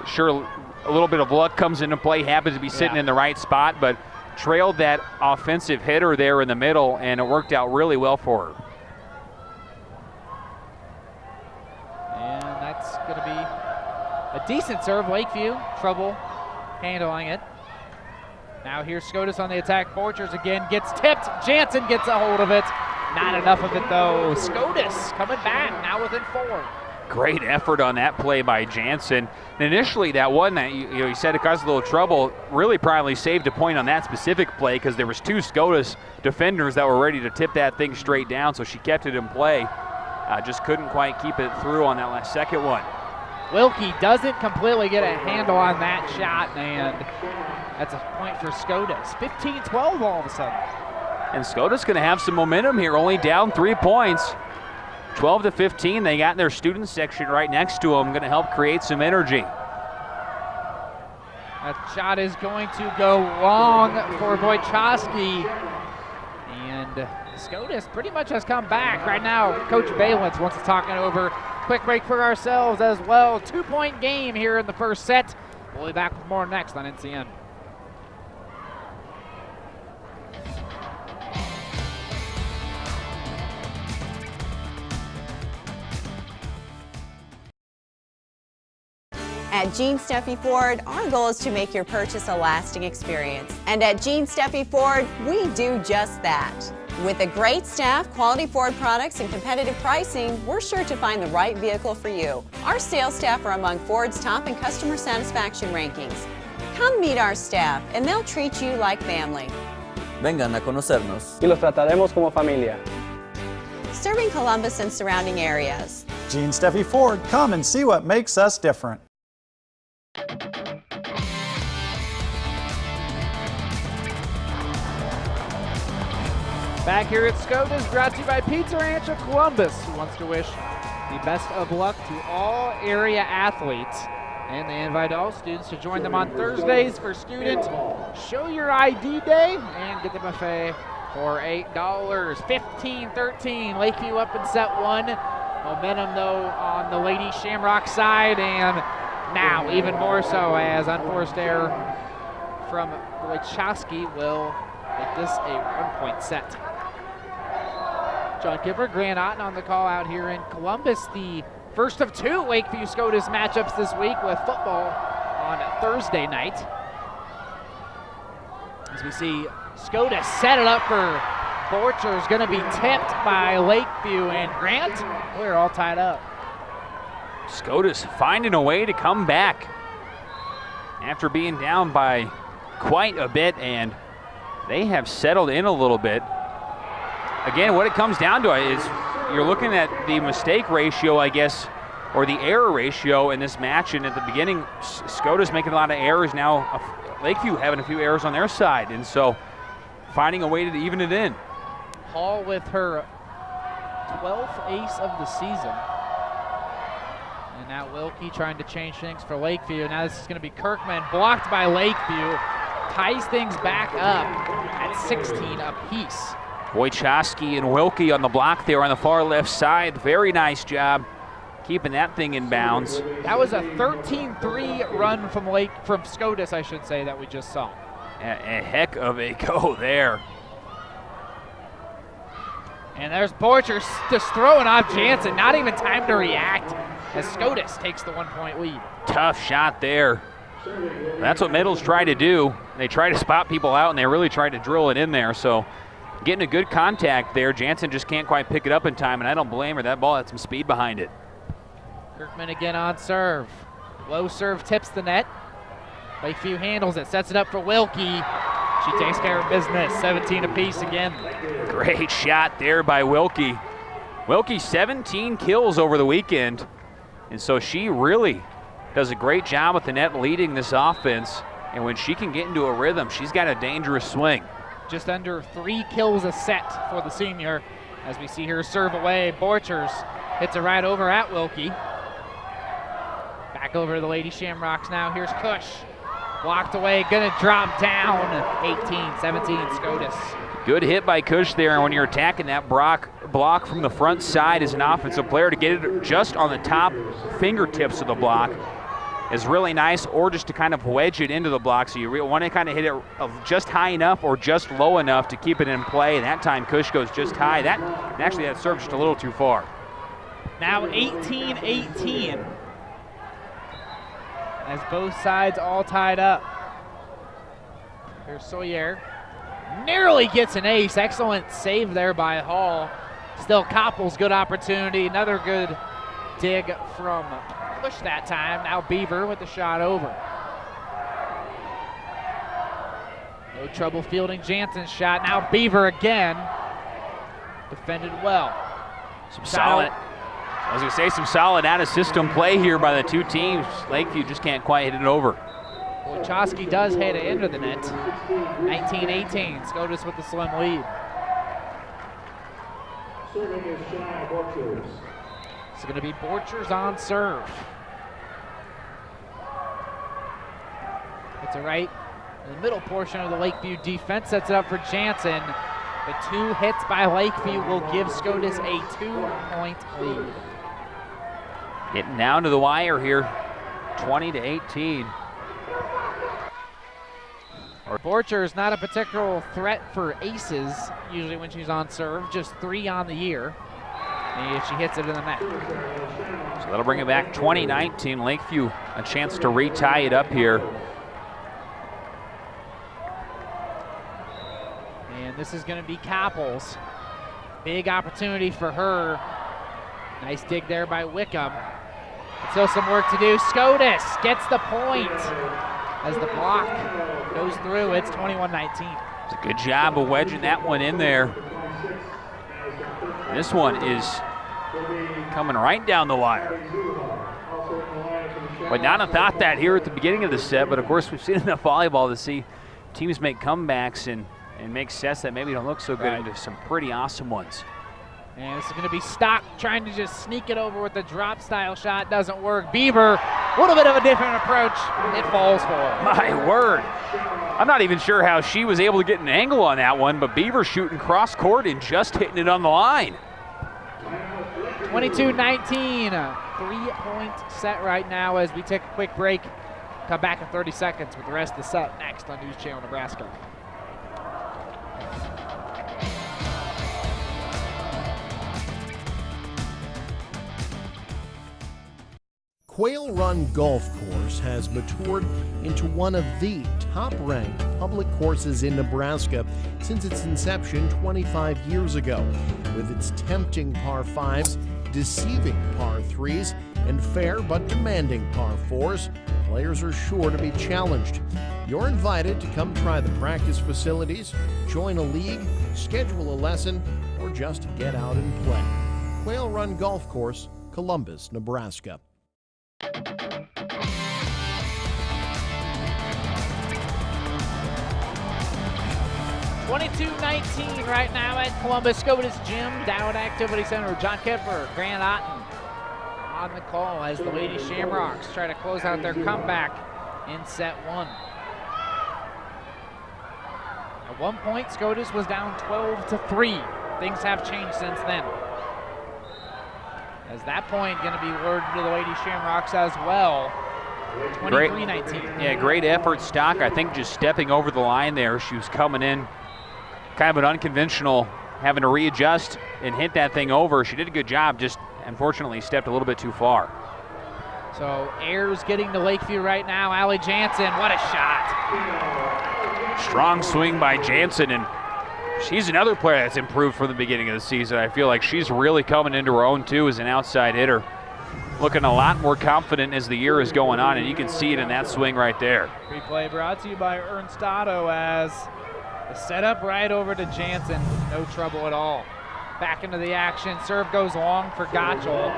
C: sure, a little bit of luck comes into play, happens to be sitting in the right spot, but trailed that offensive hitter there in the middle, and it worked out really well for her.
B: And that's going to be a decent serve. Lakeview, trouble handling it. Now here's Scotus on the attack. Borchers again gets tipped. Jansen gets a hold of it. Not enough of it though. Scotus coming back, now within 4.
C: Great effort on that play by Jansen. And initially, that one that you said it caused a little trouble, really probably saved a point on that specific play because there was 2 Scotus defenders that were ready to tip that thing straight down, so she kept it in play. Just couldn't quite keep it through on that last second one.
B: Wilkie doesn't completely get a handle on that shot, and that's a point for Scotus. 15-12 all of a sudden.
C: And Scotus going to have some momentum here, only down 3 points. 12-15, they got their student section right next to them, going to help create some energy.
B: That shot is going to go long for Wojciechowski. And Scotus pretty much has come back. Right now, Coach Balance wants to talk it over. Quick break for ourselves as well. 2-point game here in the first set. We'll be back with more next on NCN.
L: At Gene Steffi Ford, our goal is to make your purchase a lasting experience. And at Gene Steffi Ford, we do just that. With a great staff, quality Ford products, and competitive pricing, we're sure to find the right vehicle for you. Our sales staff are among Ford's top in customer satisfaction rankings. Come meet our staff, and they'll treat you like family.
M: Vengan a conocernos.
N: Y los trataremos como familia.
L: Serving Columbus and surrounding areas.
O: Gene Steffi Ford, come and see what makes us different.
B: Back here at Scotus, brought to you by Pizza Ranch of Columbus, who wants to wish the best of luck to all area athletes. And they invite all students to join them on Thursdays for Student Show Your ID Day and get the buffet for $8. 15-13, Lakeview up in set one. Momentum though on the Lady Shamrock side, and now even more so as unforced error from Wojciechowski will make this a 1-point set. John Kipper, Grant Otten on the call out here in Columbus. The first of 2 Lakeview Scotus matchups this week with football on Thursday night. As we see Scotus set it up for Borcher, is going to be tipped by Lakeview, and Grant, we're all tied up.
C: Scotus finding a way to come back after being down by quite a bit, and they have settled in a little bit. Again, what it comes down to is you're looking at the mistake ratio, I guess, or the error ratio in this match, and at the beginning, Scotus making a lot of errors. Now Lakeview having a few errors on their side, and so finding a way to even it in.
B: Hall with her 12th ace of the season. And now Wilkie trying to change things for Lakeview. Now this is going to be Kirkman, blocked by Lakeview. Ties things back up at 16 apiece.
C: Wojciechowski and Wilkie on the block there on the far left side. Very nice job keeping that thing in bounds.
B: That was a 13-3 run from Scotus, I should say, that we just saw.
C: A heck of a go there.
B: And there's Borcher just throwing off Jansen. Not even time to react as Scotus takes the 1-point lead.
C: Tough shot there. That's what Middle's try to do. They try to spot people out, and they really try to drill it in there. So getting a good contact there. Jansen just can't quite pick it up in time, and I don't blame her. That ball had some speed behind it.
B: Kirkman again on serve. Low serve tips the net. Lakeview handles it, sets it up for Wilkie. She takes care of business, 17 apiece again.
C: Great shot there by Wilkie. Wilkie, 17 kills over the weekend, and so she really does a great job with the net leading this offense, and when she can get into a rhythm, she's got a dangerous swing.
B: Just under 3 kills a set for the senior, as we see her serve away. Borchers hits it right over at Wilkie. Back over to the Lady Shamrocks now. Here's Cush. Blocked away, gonna drop down. 18-17 Scotus.
C: Good hit by Cush there, and when you're attacking that block from the front side as an offensive player, to get it just on the top fingertips of the block is really nice, or just to kind of wedge it into the block. So you want to kind of hit it just high enough or just low enough to keep it in play. And that time Cush goes just high. That served just a little too far.
B: Now 18-18. As both sides all tied up. Here's Sawyer. Nearly gets an ace. Excellent save there by Hall. Still Koppel's good opportunity. Another good dig from Push that time. Now Beaver with the shot over. No trouble fielding Jansen's shot. Now Beaver again. Defended well.
C: Some solid out-of-system play here by the two teams. Lakeview just can't quite hit it over.
B: Wojciechowski does hit it into the net. 19-18, Scotus with the slim lead. It's going to be Borchers on serve. It's a right in the middle portion of the Lakeview defense. Sets it up for Jansen. The 2 hits by Lakeview will give Scotus a 2-point lead.
C: Getting down to the wire here, 20-18.
B: Borchers not a particular threat for aces, usually when she's on serve, just 3 on the year. And she hits it in the net.
C: So that'll bring it back 20-19. Lakeview a chance to retie it up here.
B: And this is going to be Copples. Big opportunity for her. Nice dig there by Wickham. Still some work to do. Scotus gets the point as the block goes through. It's 21-19.
C: It's a good job of wedging that one in there. This one is coming right down the wire. Would not have thought that here at the beginning of the set, but of course we've seen enough volleyball to see teams make comebacks and make sets that maybe don't look so good into some pretty awesome ones.
B: And this is going to be Stock trying to just sneak it over with the drop style shot. Doesn't work. Beaver, a little bit of a different approach. It falls for her.
C: My word. I'm not even sure how she was able to get an angle on that one, but Beaver shooting cross court and just hitting it on the line.
B: 22-19, 3-point set right now as we take a quick break. Come back in 30 seconds with the rest of the set next on News Channel Nebraska.
N: Quail Run Golf Course has matured into one of the top-ranked public courses in Nebraska since its inception 25 years ago. With its tempting par 5s, deceiving par 3s, and fair but demanding par 4s, players are sure to be challenged. You're invited to come try the practice facilities, join a league, schedule a lesson, or just get out and play. Quail Run Golf Course, Columbus, Nebraska.
B: 22-19 right now at Columbus Scotus Gym, Down Activity Center. John Kepler, Grant Otten on the call as the Lady Shamrocks try to close out their comeback in set 1. At one point, Scotus was down 12-3. Things have changed since then. As that point going to be awarded to the Lady Shamrocks as well. 23-19.
C: Yeah, great effort, Stock. I think just stepping over the line there, she was coming in kind of an unconventional, having to readjust and hit that thing over. She did a good job, just unfortunately stepped a little bit too far.
B: So Ayers getting to Lakeview right now. Allie Jansen, what a shot.
C: Strong swing by Jansen, and she's another player that's improved from the beginning of the season. I feel like she's really coming into her own too as an outside hitter. Looking a lot more confident as the year is going on, and you can see it in that swing right there.
B: Replay brought to you by Ernst Otto as the setup right over to Jansen. No trouble at all. Back into the action. Serve goes long for Gottschall.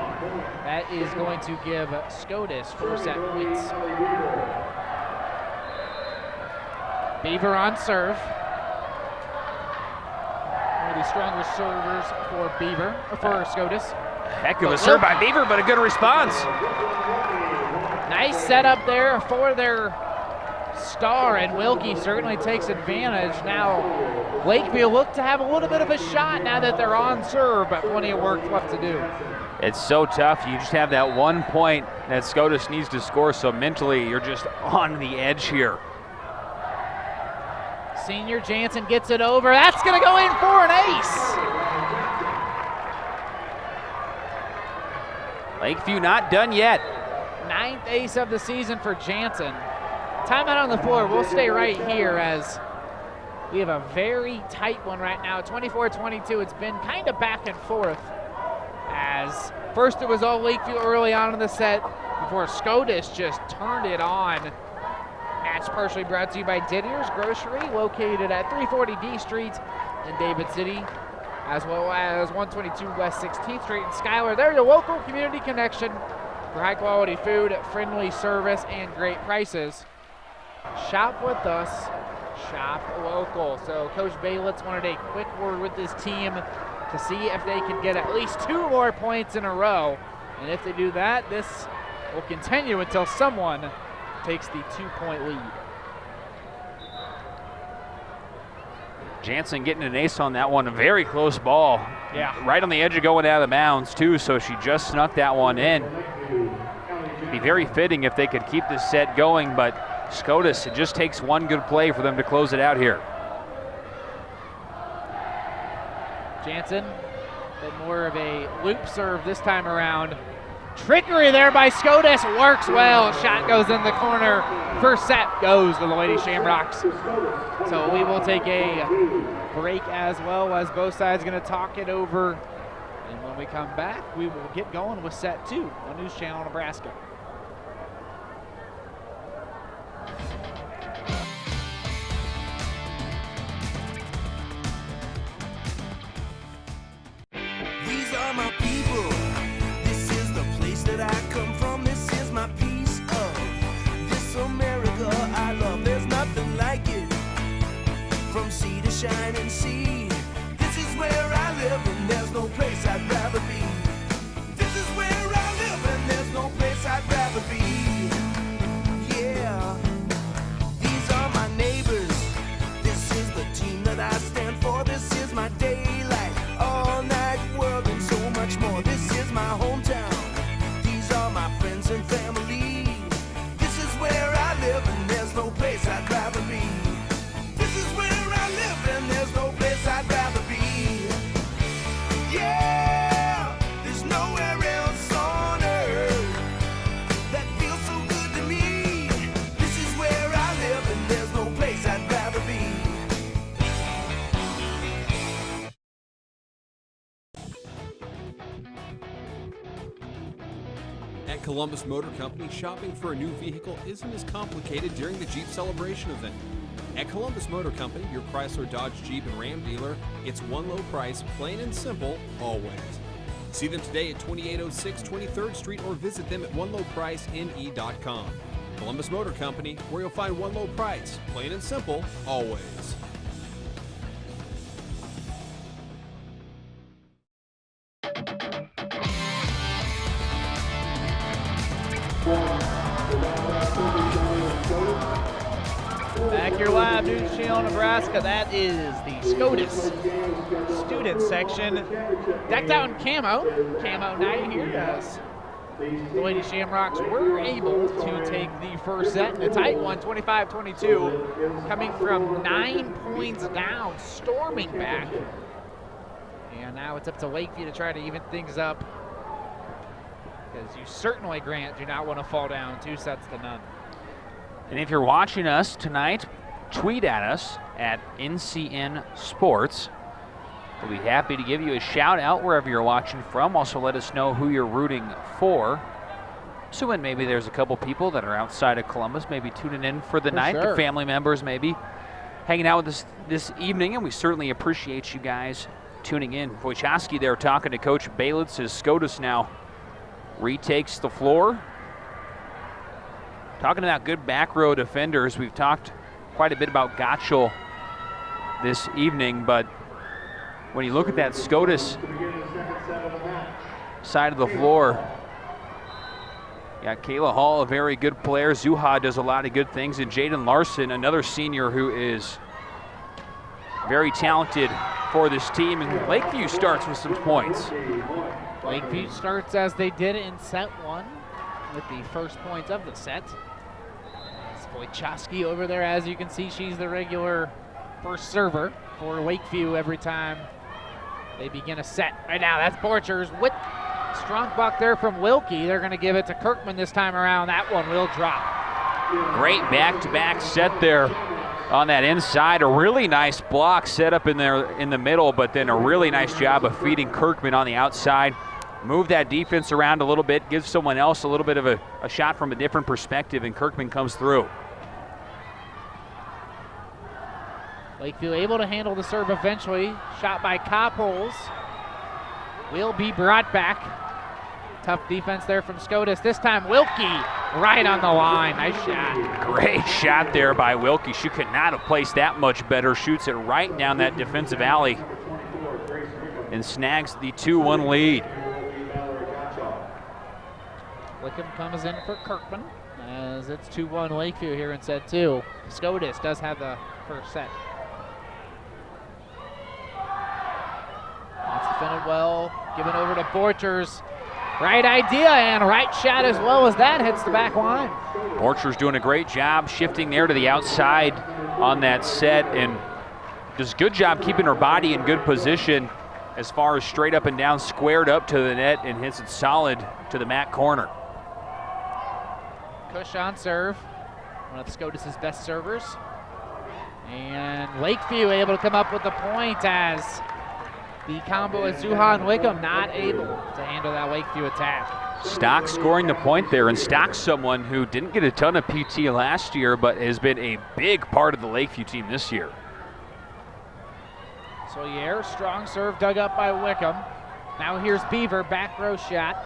B: That is going to give Scotus 4 set points. Beaver on serve. One of the stronger servers for Scotus.
C: Heck of a serve by Beaver, but a good response.
B: Nice setup there for their star, and Wilkie certainly takes advantage. Now, Lakeview look to have a little bit of a shot now that they're on serve, but plenty of work left to do.
C: It's so tough. You just have that 1 point that Scotus needs to score, so mentally you're just on the edge here.
B: Senior Jansen gets it over. That's going to go in for an ace.
C: Lakeview not done yet.
B: 9th ace of the season for Jansen. Timeout on the floor. We'll stay right here as we have a very tight one right now. 24-22. It's been kind of back and forth as first it was all Lakeview early on in the set before Scotus just turned it on. Match partially brought to you by Didier's Grocery, located at 340 D Street in David City, as well as 122 West 16th Street in Schuyler. They're your local community connection for high quality food, friendly service, and great prices. Shop with us, shop local. So Coach Baylitz wanted a quick word with this team to see if they can get at least 2 more points in a row. And if they do that, this will continue until someone takes the 2-point lead.
C: Jansen getting an ace on that one. A very close ball.
B: Yeah.
C: Right on the edge of going out of bounds, too, so she just snuck that one in. It'd be very fitting if they could keep this set going, but Scotus, it just takes one good play for them to close it out here.
B: Jansen, a bit more of a loop serve this time around. Trickery there by Scotus, works well. Shot goes in the corner. First set goes to the Lady Shamrocks. So we will take a break as well, as both sides going to talk it over. And when we come back, we will get going with set 2 on News Channel Nebraska.
P: These are my people. This is the place that I come from. This is my piece of this America I love. There's nothing like it. From sea to shining sea. This is where I live, and there's no place I'd rather be. This is where I live, and there's no place I'd rather be. Yeah. These are my neighbors. This is the team that I stand for. This is my daylight, all night world, and so much more. This is my hometown. These are my friends and family. This is where I live, and there's no place I'd rather be. This is where I live, and there's no place I'd rather be. Yeah, there's nowhere else on earth that feels so good to me. This is where I live, and there's no place I'd rather be.
F: At Columbus Motor Company, shopping for a new vehicle isn't as complicated during the Jeep Celebration event. At Columbus Motor Company, your Chrysler, Dodge, Jeep, and Ram dealer, it's one low price, plain and simple, always. See them today at 2806 23rd Street or visit them at onelowpricene.com. Columbus Motor Company, where you'll find one low price, plain and simple, always.
B: Back here live, News Channel Nebraska. That is the Scotus student section. Decked out in camo night here, as the Lady Shamrocks were able to take the first set in a tight one, 25-22, coming from 9 points down, storming back. And now it's up to Lakeview to try to even things up, because you certainly, Grant, do not want to fall down 2 sets to none.
C: And if you're watching us tonight, tweet at us at NCN Sports. We'll be happy to give you a shout out wherever you're watching from. Also let us know who you're rooting for. Assuming maybe there's a couple people that are outside of Columbus, maybe tuning in for the night.
B: Sure.
C: Their family members maybe hanging out with us this evening, and we certainly appreciate you guys tuning in. Wojciechowski there talking to Coach Baylitz as Scotus now retakes the floor. Talking about good back row defenders, we've talked quite a bit about Gottschall this evening, but when you look at that Scotus side of the floor, you got Kayla Hall, a very good player. Zuha does a lot of good things, and Jaden Larson, another senior who is very talented for this team. And Lakeview starts with some points.
B: Lakeview starts as they did in set 1 with the first points of the set. Wojciechowski over there, as you can see, she's the regular first server for Lakeview every time they begin a set. Right now, that's Borchers with strong buck there from Wilkie. They're going to give it to Kirkman this time around. That one will drop.
C: Great back-to-back set there on that inside. A really nice block set up in there in the middle, but then a really nice job of feeding Kirkman on the outside. Move that defense around a little bit, give someone else a little bit of a shot from a different perspective, and Kirkman comes through.
B: Lakeview able to handle the serve eventually. Shot by Coppols. Will be brought back. Tough defense there from Scotus. This time Wilkie right on the line. Nice shot.
C: Great shot there by Wilkie. She could not have placed that much better. Shoots it right down that defensive alley. and snags the 2-1 lead.
B: Wickham comes in for Kirkman as it's 2-1 Lakeview here in set 2. Scotus does have the first set. That's defended well, given over to Borchers. Right idea and right shot as well as that hits the back line.
C: Borchers doing a great job shifting there to the outside on that set and does a good job keeping her body in good position as far as straight up and down, squared up to the net and hits it solid to the mat corner.
B: Cush on serve, one of Scotus's best servers. And Lakeview able to come up with the point as the combo of Zuha and Wickham not able to handle that Lakeview attack.
C: Stock scoring the point there, and Stock's someone who didn't get a ton of PT last year, but has been a big part of the Lakeview team this year.
B: Solier, strong serve dug up by Wickham. Now here's Beaver, back row shot.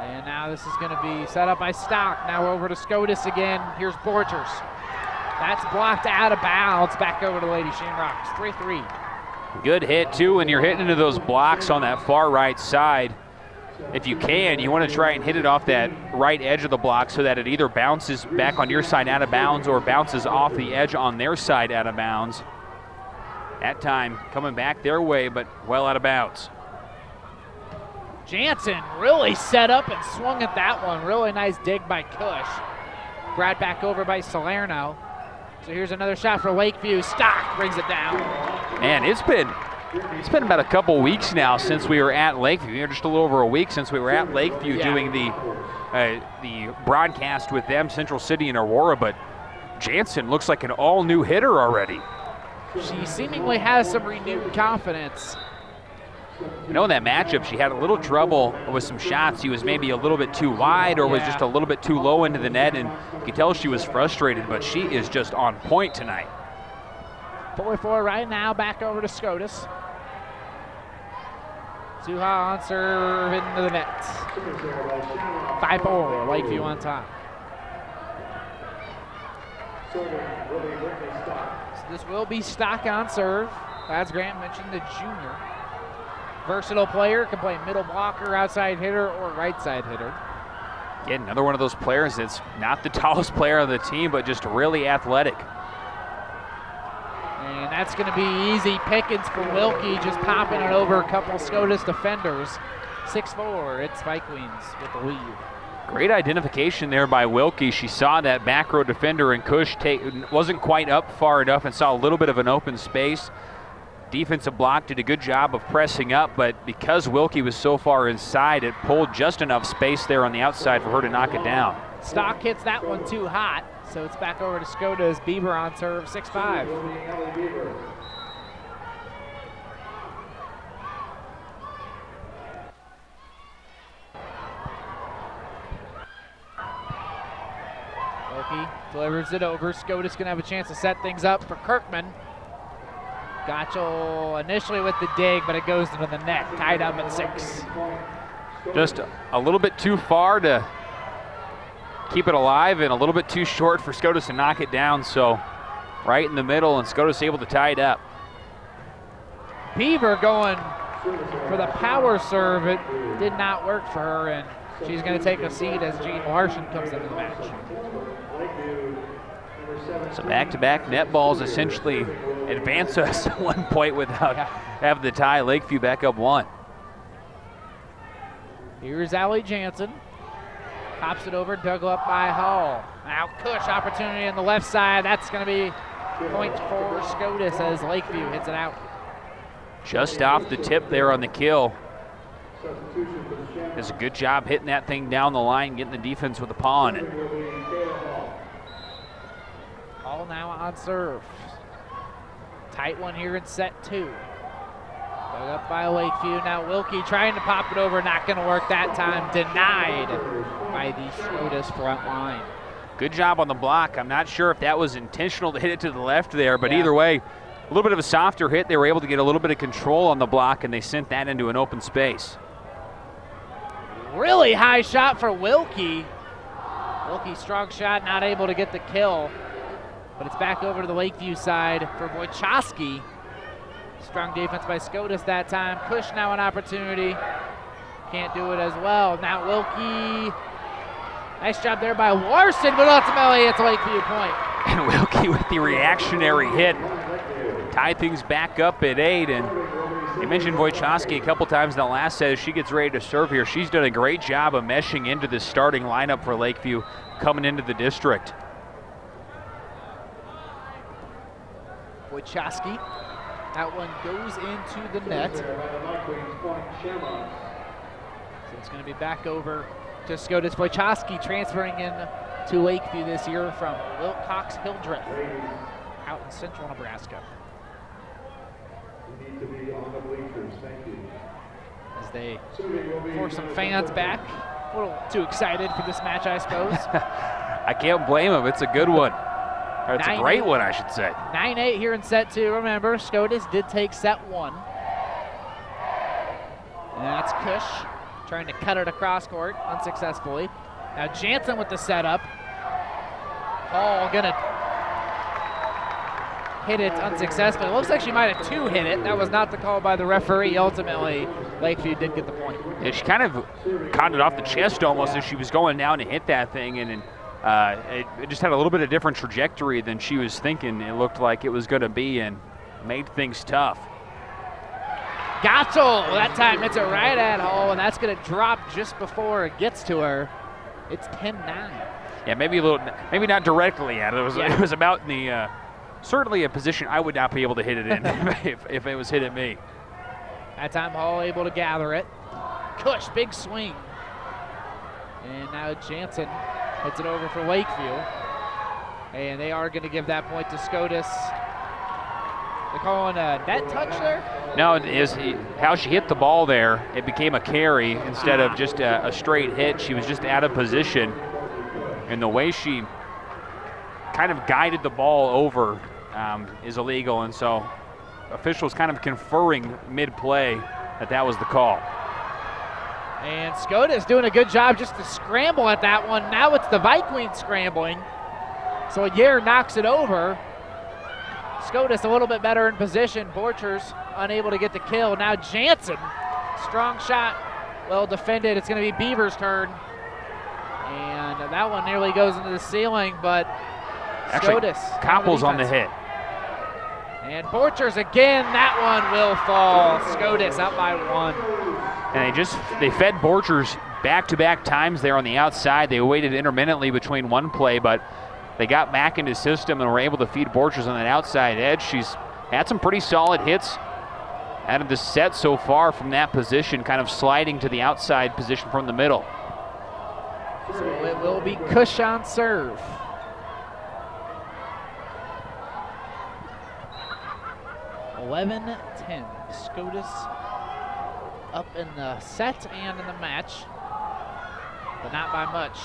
B: And now this is going to be set up by Stock. Now over to Scotus again. Here's Borchers. That's blocked out of bounds. Back over to Lady Shamrocks. 3-3.
C: Good hit, too, when you're hitting into those blocks on that far right side. If you can, you want to try and hit it off that right edge of the block so that it either bounces back on your side out of bounds or bounces off the edge on their side out of bounds. That time coming back their way, but well out of bounds.
B: Jansen really set up and swung at that one. Really nice dig by Cush. Brought back over by Salerno. So here's another shot for Lakeview. Stock brings it down.
C: Man, it's been about a couple weeks now since we were at Lakeview. Just a little over a week since we were at Lakeview doing the broadcast with them, Central City and Aurora. But Jansen looks like an all-new hitter already.
B: She seemingly has some renewed confidence.
C: You know, in that matchup, she had a little trouble with some shots. He was maybe a little bit too wide or was just a little bit too low into the net, and you could tell she was frustrated, but she is just on point tonight.
B: 4-4 right now, back over to Scotus. Zuha on serve into the net. 5-4, Lakeview on top. So this will be Stock on serve. As Grant mentioned, the junior. Versatile player, can play middle blocker, outside hitter, or right side hitter.
C: Again, another one of those players that's not the tallest player on the team, but just really athletic.
B: And that's going to be easy pickings for Wilkie, just popping it over a couple Scotus defenders. 6-4, it's Spike Queens with the lead.
C: Great identification there by Wilkie. She saw that back row defender and Cush wasn't quite up far enough and saw a little bit of an open space. Defensive block did a good job of pressing up, but because Wilkie was so far inside, it pulled just enough space there on the outside for her to knock it down.
B: Stock hits that one too hot, so it's back over to Scotus. Bieber on serve, 6-5. Wilkie delivers it over. Scotus gonna have a chance to set things up for Kirkman. Gotchel initially with the dig, but it goes into the net, tied up at 6.
C: Just a little bit too far to keep it alive and a little bit too short for Scotus to knock it down, so right in the middle, and Scotus able to tie it up.
B: Beaver going for the power serve. It did not work for her, and she's going to take a seat as Jean Larson comes into the match.
C: So back-to-back net balls essentially advance us at one point without having to tie Lakeview back up 1.
B: Here's Allie Jansen. Pops it over, dug up by Hall. Now Cush opportunity on the left side. That's going to be point for Scotus as Lakeview hits it out.
C: Just off the tip there on the kill. Does a good job hitting that thing down the line, getting the defense with a paw on it.
B: All now on serve. Tight one here in set 2. Dug up by Lakeview. Now Wilkie trying to pop it over, not going to work that time. Denied by the Scotus front line.
C: Good job on the block. I'm not sure if that was intentional to hit it to the left there, but either way, a little bit of a softer hit. They were able to get a little bit of control on the block, and they sent that into an open space.
B: Really high shot for Wilkie. Wilkie, strong shot, not able to get the kill. But it's back over to the Lakeview side for Wojcicki. Strong defense by Scotus that time. Kush now an opportunity. Can't do it as well. Now Wilkie. Nice job there by Larson, but ultimately it's a Lakeview point.
C: And Wilkie with the reactionary hit. Tie things back up at 8. And you mentioned Wojcicki a couple times in the last set as she gets ready to serve here. She's done a great job of meshing into the starting lineup for Lakeview coming into the district.
B: Wojcicki. That one goes into the net. So it's going to be back over to Scotus. Wojcicki transferring in to Lakeview this year from Wilcox Hildreth out in central Nebraska. As they force some fans back. A little too excited for this match, I suppose.
C: I can't blame them. It's a good one. Or it's a great one, I should say.
B: 9-8 here in set 2. Remember, Scotus did take set 1. And that's Kush trying to cut it across court unsuccessfully. Now Jansen with the setup. Hall gonna hit it unsuccessfully. It looks like she might have 2-hit it. That was not the call by the referee. Ultimately, Lakeview did get the point.
C: Yeah, she kind of caught it off the chest almost as she was going down to hit that thing, and it just had a little bit of different trajectory than she was thinking it looked like it was going to be, and made things tough.
B: Gatzel, that time hits it right at Hall, and that's going to drop just before it gets to her. It's 10-9.
C: Yeah, maybe not directly at it. It was about in the certainly a position I would not be able to hit it in if it was hit at me.
B: That time Hall able to gather it. Kush, big swing. And now Jansen hits it over for Lakeview. And they are going to give that point to Scotus. They're calling a net touch there?
C: No, how she hit the ball there, it became a carry instead of just a straight hit. She was just out of position. And the way she kind of guided the ball over is illegal. And so officials kind of conferring mid-play that was the call.
B: And Scotus doing a good job just to scramble at that one. Now it's the Vikings scrambling. So Yair knocks it over. Scotus a little bit better in position. Borchers unable to get the kill. Now Jansen, strong shot, well defended. It's going to be Beaver's turn. And that one nearly goes into the ceiling, but Scotus.
C: Koppel's on the hit.
B: And Borchers again, that one will fall. Scotus up by 1.
C: And they fed Borchers back-to-back times there on the outside. They waited intermittently between one play, but they got back into system and were able to feed Borchers on that outside edge. She's had some pretty solid hits out of the set so far from that position, kind of sliding to the outside position from the middle.
B: So it will be Kush on serve. (11-10). Scotus up in the set and in the match, but not by much.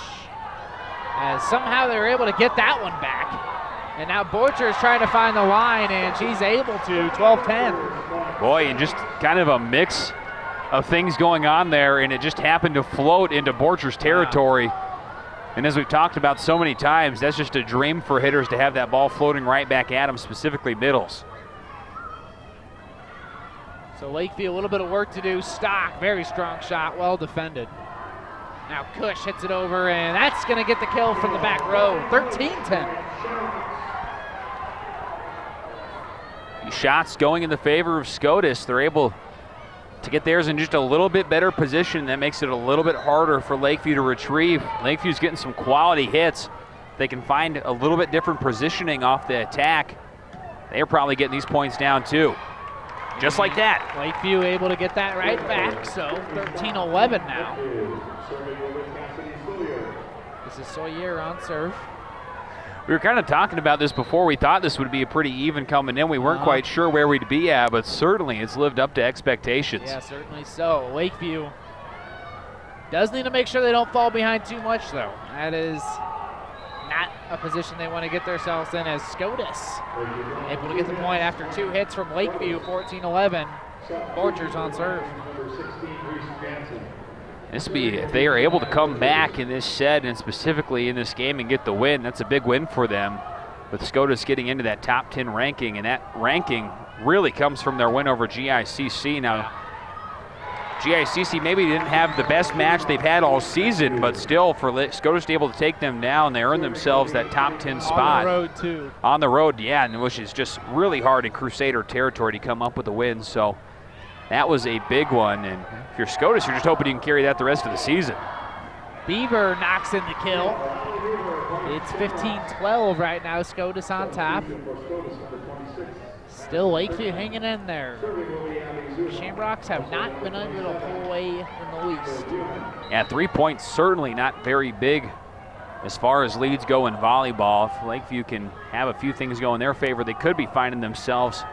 B: As somehow they were able to get that one back. And now Borcher is trying to find the line, and she's able to. 12-10.
C: Boy, and just kind of a mix of things going on there, and it just happened to float into Borcher's territory. Wow. And as we've talked about so many times, that's just a dream for hitters to have that ball floating right back at them, specifically middles.
B: So Lakeview, a little bit of work to do. Stock, very strong shot, well defended. Now Kush hits it over, and that's going to get the kill from the back row. 13-10.
C: Shots going in the favor of Scotus. They're able to get theirs in just a little bit better position. That makes it a little bit harder for Lakeview to retrieve. Lakeview's getting some quality hits. They can find a little bit different positioning off the attack. They're probably getting these points down too. Just like that.
B: Lakeview able to get that right back, so 13-11 now. This is Sawyer on serve.
C: We were kind of talking about this before. We thought this would be a pretty even coming in. We weren't quite sure where we'd be at, but certainly it's lived up to expectations.
B: Yeah, certainly so. Lakeview does need to make sure they don't fall behind too much, though. That is not a position they want to get themselves in, as Scotus able to get the point after 2 hits from Lakeview. 14-11. Borchers on serve.
C: This be, if they are able to come back in this set and specifically in this game and get the win, that's a big win for them. With Scotus getting into that top 10 ranking, and that ranking really comes from their win over GICC. Now, GICC maybe didn't have the best match they've had all season, but still for Scotus to be able to take them down, they earned themselves that top 10 spot.
B: On the road, too.
C: On the road, yeah, and which is just really hard in Crusader territory to come up with a win. So that was a big one, and if you're Scotus, you're just hoping you can carry that the rest of the season.
B: Beaver knocks in the kill. It's 15-12 right now, Scotus on top. Still Lakeview hanging in there. Shamrocks have not been able to pull away in the least.
C: Yeah, 3 points certainly not very big as far as leads go in volleyball. If Lakeview can have a few things go in their favor, they could be finding themselves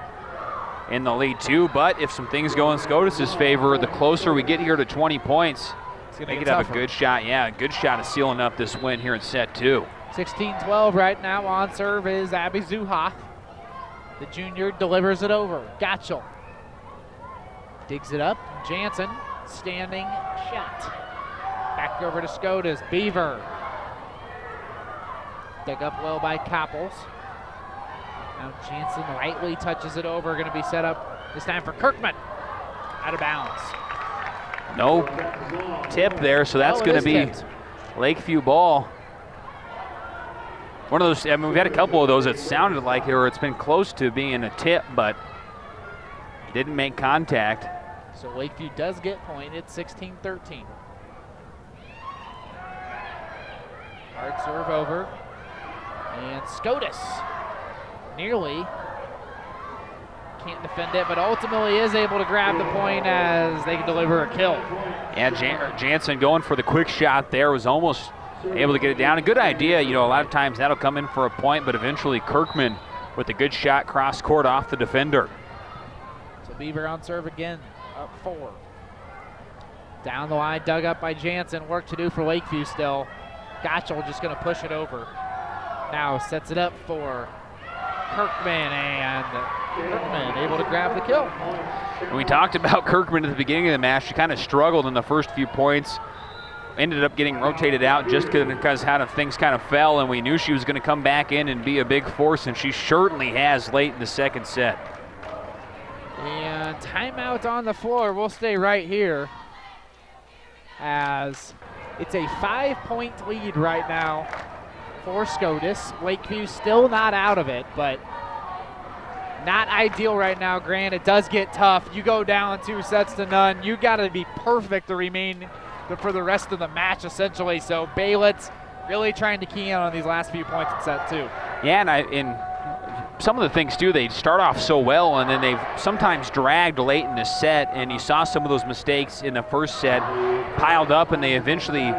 C: in the lead too. But if some things go in Scotus's favor, the closer we get here to 20 points, they could have a good shot. Yeah, a good shot of sealing up this win here in set 2.
B: 16-12 right now. On serve is Abby Zuhoff. The junior delivers it over. Gotchel digs it up. Jansen standing shot. Back over to Scotus. Beaver. Dug up well by Coppels. Now Jansen lightly touches it over. Going to be set up this time for Kirkman. Out of bounds.
C: No tip there, so that's going to be
B: tipped.
C: Lakeview ball. One of those, I mean, we've had a couple of those that sounded like it, or it's been close to being a tip, but didn't make contact.
B: So Lakeview does get pointed, 16-13. Hard serve over. And Scotus nearly can't defend it, but ultimately is able to grab the point as they can deliver a kill.
C: Yeah, Jansen going for the quick shot there, was almost able to get it down. A good idea, you know, a lot of times that'll come in for a point, but eventually Kirkman with a good shot cross court off the defender.
B: So Beaver on serve again, up 4. Down the line, dug up by Jansen. Work to do for Lakeview still. Gotchel just going to push it over. Now sets it up for Kirkman, and Kirkman able to grab the kill.
C: And we talked about Kirkman at the beginning of the match. She kind of struggled in the first few points. Ended up getting rotated out just because how things kind of fell, and we knew she was going to come back in and be a big force, and she certainly has late in the second set.
B: And timeout on the floor. We'll stay right here as it's a 5-point lead right now for Scotus. Lakeview still not out of it, but not ideal right now, Grant. It does get tough. You go down 2-0. You got to be perfect to remain for the rest of the match, essentially. So Baylitz really trying to key in on these last few points in set 2.
C: Yeah, and some of the things too, they start off so well, and then they've sometimes dragged late in the set, and you saw some of those mistakes in the first set piled up, and they eventually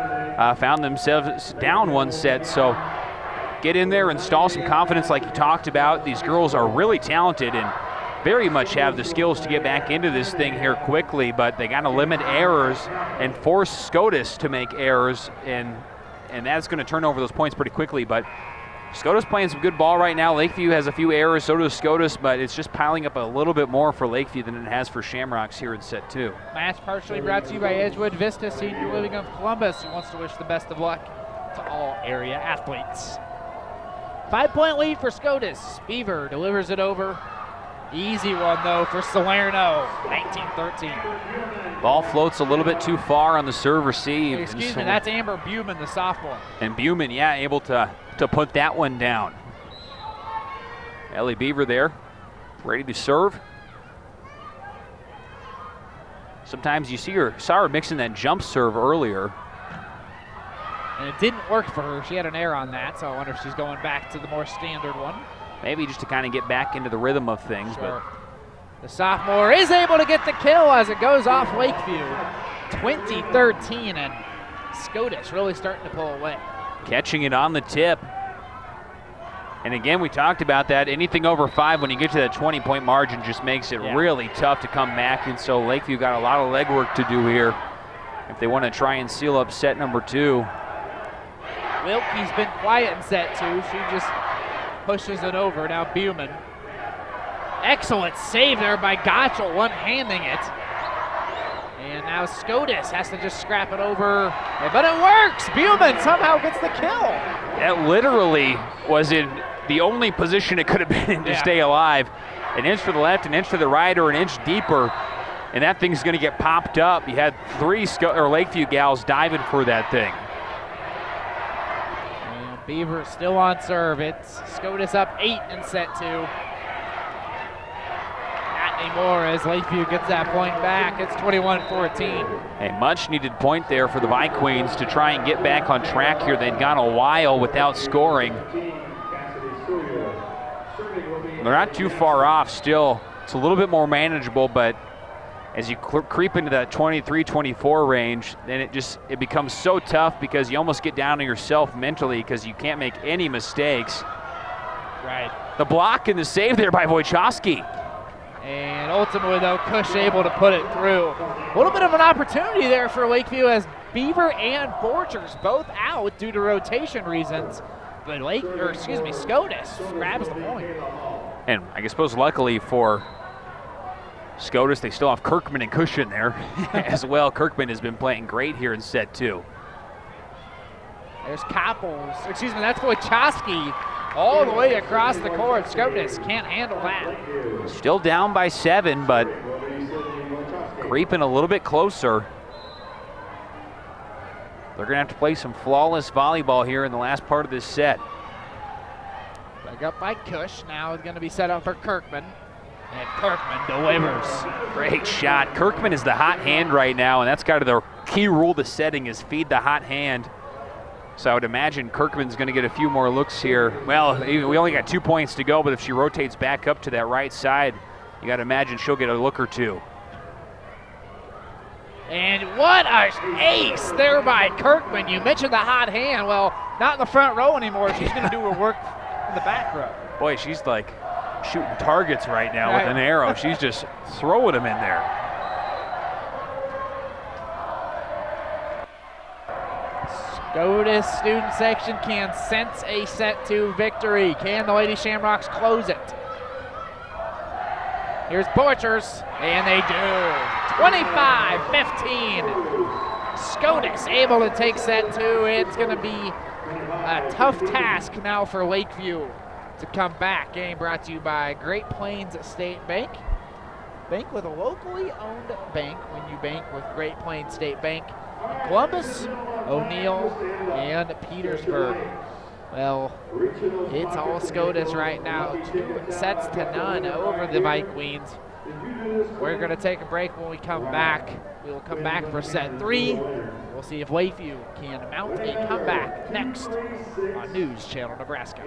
C: found themselves down one set. So get in there, install some confidence like you talked about. These girls are really talented and very much have the skills to get back into this thing here quickly, but they got to limit errors and force Scotus to make errors, and that's going to turn over those points pretty quickly. But Scotus playing some good ball right now. Lakeview has a few errors, so does Scotus, but it's just piling up a little bit more for Lakeview than it has for Shamrocks here in set 2.
B: Match partially brought to you by Edgewood Vista Senior Living of Columbus, who wants to wish the best of luck to all area athletes. 5-point lead for Scotus. Beaver delivers it over. Easy one, though, for Salerno, 19-13.
C: Ball floats a little bit too far on the serve receive.
B: Excuse me, that's Amber Buman, the sophomore.
C: And Buman, yeah, able to put that one down. Ellie Beaver there, ready to serve. Sometimes you saw her mixing that jump serve earlier.
B: And it didn't work for her. She had an error on that, so I wonder if she's going back to the more standard one.
C: Maybe just to kind of get back into the rhythm of things.
B: Sure. But the sophomore is able to get the kill as it goes off Lakeview. 20-13, and Scotus really starting to pull away.
C: Catching it on the tip. And again, we talked about that. Anything over 5 when you get to that 20-point margin just makes it really tough to come back. And so Lakeview got a lot of legwork to do here if they want to try and seal up set number 2.
B: Wilkie's been quiet in set 2. She just pushes it over. Now Buman. Excellent save there by Gotchel, one-handing it. And now Scotus has to just scrap it over. But it works! Buman somehow gets the kill.
C: That literally was in the only position it could have been in to stay alive. an inch to the left, an inch to the right, or an inch deeper, and that thing's going to get popped up. You had 3 Lakeview gals diving for that thing.
B: And Beaver still on serve. It's Scotus up 8 in set 2. Not anymore as Lakeview gets that point back. It's 21-14.
C: A much needed point there for the Vikings to try and get back on track here. They'd gone a while without scoring. They're not too far off still. It's a little bit more manageable, but as you creep into that 23-24 range, then it becomes so tough because you almost get down on yourself mentally because you can't make any mistakes.
B: Right.
C: The block and the save there by Wojciechowski.
B: And ultimately, though, Cush able to put it through. A little bit of an opportunity there for Lakeview as Beaver and Borchers both out due to rotation reasons. But Scotus grabs the point.
C: And I suppose luckily for Scotus, they still have Kirkman and Cush in there as well. Kirkman has been playing great here in set 2.
B: There's Coppels. That's Wojciechowski all the way across the court. Scotus can't handle that.
C: Still down by 7, but creeping a little bit closer. They're going to have to play some flawless volleyball here in the last part of this set.
B: Back up by Cush. Now it's going to be set up for Kirkman. And Kirkman delivers.
C: Great shot. Kirkman is the hot hand right now, and that's kind of the key rule to setting is feed the hot hand. So I would imagine Kirkman's going to get a few more looks here. Well, we only got 2 points to go, but if she rotates back up to that right side, you got to imagine she'll get a look or 2.
B: And what a ace there by Kirkman. You mentioned the hot hand. Well, not in the front row anymore. She's going to do her work in the back row.
C: Boy, she's like shooting targets right now with an arrow. She's just throwing them in there.
B: Scotus student section can sense a set 2 victory. Can the Lady Shamrocks close it? Here's Borchers, and they do. 25-15. Scotus able to take set 2. It's going to be a tough task now for Lakeview to come back. Game brought to you by Great Plains State Bank. Bank with a locally owned bank when you bank with Great Plains State Bank. Columbus, O'Neill, and Petersburg. Well, it's all Scotus right now. 2-0 over the Vikings. We're going to take a break. When we come back, we will come back for set 3. We'll see if Lakeview can mount a comeback next on News Channel Nebraska.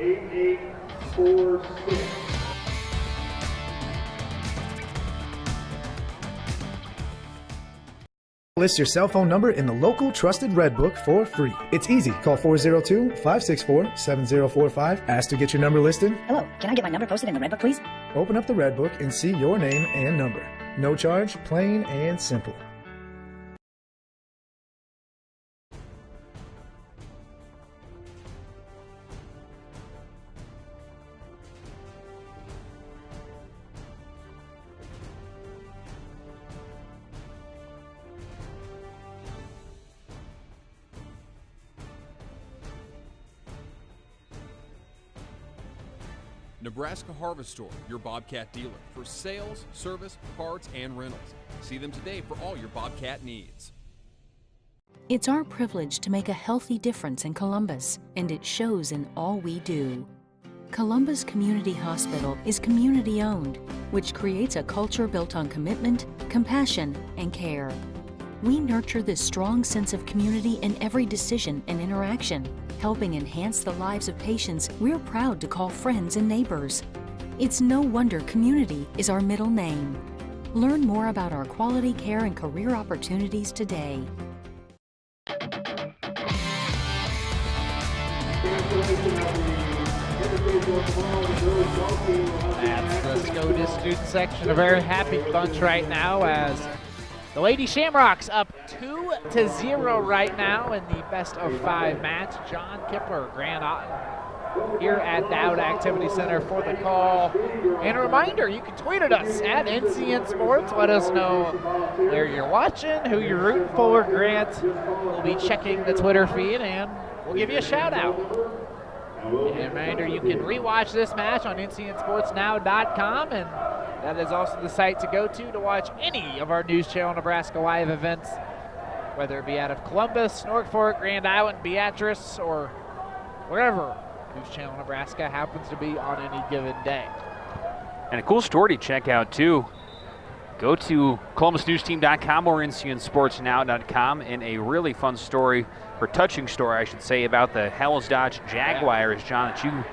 H: List your cell phone number in the local trusted Red Book for free. It's easy. Call 402-564-7045. Ask to get your number listed.
I: Hello, can I get my number posted in the Red Book, please?
H: Open up the Red Book and see your name and number. No charge, plain and simple.
F: Nebraska Harvest Store, your Bobcat dealer for sales, service, parts, and rentals. See them today for all your Bobcat needs.
J: It's our privilege to make a healthy difference in Columbus, and it shows in all we do. Columbus Community Hospital is community-owned, which creates a culture built on commitment, compassion, and care. We nurture this strong sense of community in every decision and interaction, helping enhance the lives of patients we're proud to call friends and neighbors. It's no wonder community is our middle name. Learn more about our quality care and career opportunities today.
B: That's the Scotus student section. A very happy bunch right now as the Lady Shamrocks up 2-0 right now in the best of 5 match. John Kipper, Grand Otten, here at Dowd Activity Center for the call. And a reminder, you can tweet at us at NCN Sports. Let us know where you're watching, who you're rooting for. Grant will be checking the Twitter feed and we'll give you a shout out. And a reminder, you can rewatch this match on ncnsportsnow.com and That is also the site to go to watch any of our News Channel Nebraska live events, whether it be out of Columbus, North Fork, Grand Island, Beatrice, or wherever News Channel Nebraska happens to be on any given day.
C: And a cool story to check out, too. Go to columbusnewsteam.com or ncnsportsnow.com, and a really fun story, or touching story, I should say, about the Howells Dodge Jaguars, John, that you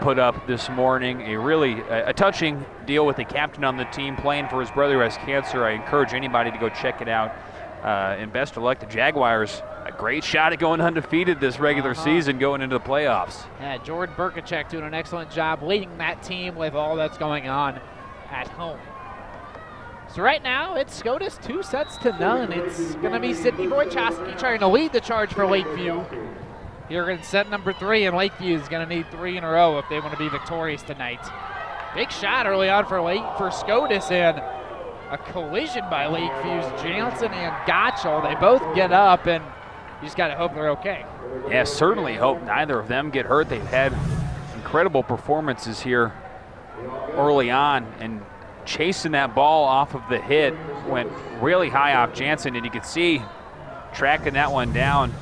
C: put up this morning. A really a touching deal with a captain on the team playing for his brother who has cancer. I encourage anybody to go check it out. And best of luck to Jaguars. A great shot at going undefeated this regular season, going into the playoffs.
B: Yeah, Jordan Burkacek doing an excellent job leading that team with all that's going on at home. So right now, it's Scotus 2-0. It's going to be Sydney Wojciechowski trying to lead the charge for Lakeview. Here in set number 3, and Lakeview is going to need 3 in a row if they want to be victorious tonight. Big shot early on for Scotus, and a collision by Lakeview's Jansen and Gottschall. They both get up, and you just got to hope they're okay.
C: Yeah, certainly hope neither of them get hurt. They've had incredible performances here early on, and chasing that ball off of the hit went really high off Jansen, and you could see tracking that one down,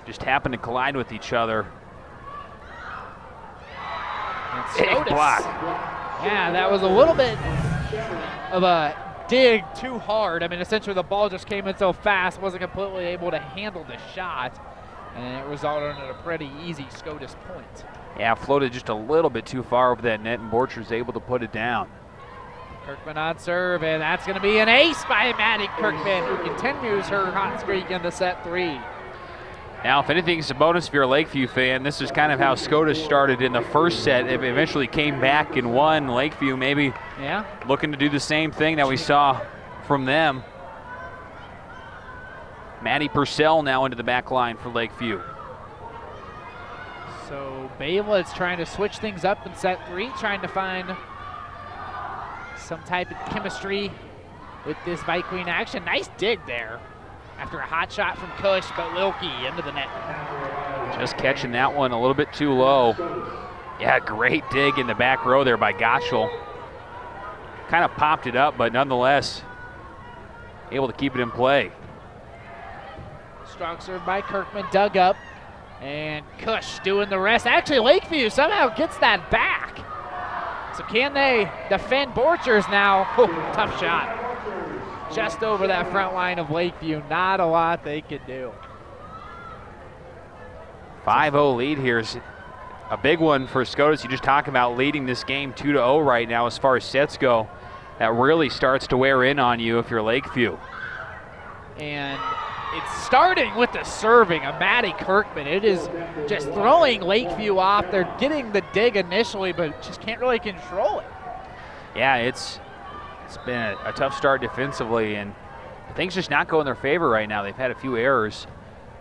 C: just happened to collide with each other. Big block.
B: Yeah, that was a little bit of a dig too hard. I mean, essentially the ball just came in so fast, wasn't completely able to handle the shot, and it resulted in a pretty easy Scotus point.
C: Yeah, floated just a little bit too far over that net, and Borcher's able to put it down.
B: Kirkman on serve, and that's going to be an ace by Maddie Kirkman, who continues her hot streak into set 3.
C: Now, if anything's a bonus if you're a Lakeview fan, this is kind of how Scotus started in the first set. It eventually came back and won. Lakeview maybe looking to do the same thing that we saw from them. Maddie Purcell now into the back line for Lakeview.
B: So Bayla is trying to switch things up in set 3, trying to find some type of chemistry with this Bike Queen action. Nice dig there after a hot shot from Kush, but Wilkie into the net.
C: Just catching that one a little bit too low. Yeah, great dig in the back row there by Gottschall. Kind of popped it up, but nonetheless able to keep it in play.
B: Strong serve by Kirkman, dug up, and Kush doing the rest. Actually, Lakeview somehow gets that back. So can they defend Borchers now? Oh, tough shot. Just over that front line of Lakeview. Not a lot they could do.
C: 5-0 lead here is a big one for Scotus. You just talk about leading this game 2-0 right now as far as sets go. That really starts to wear in on you if you're Lakeview.
B: And it's starting with the serving of Maddie Kirkman. It is just throwing Lakeview off. They're getting the dig initially, but just can't really control it.
C: Yeah, it's been a tough start defensively, and things just not go in their favor right now. They've had a few errors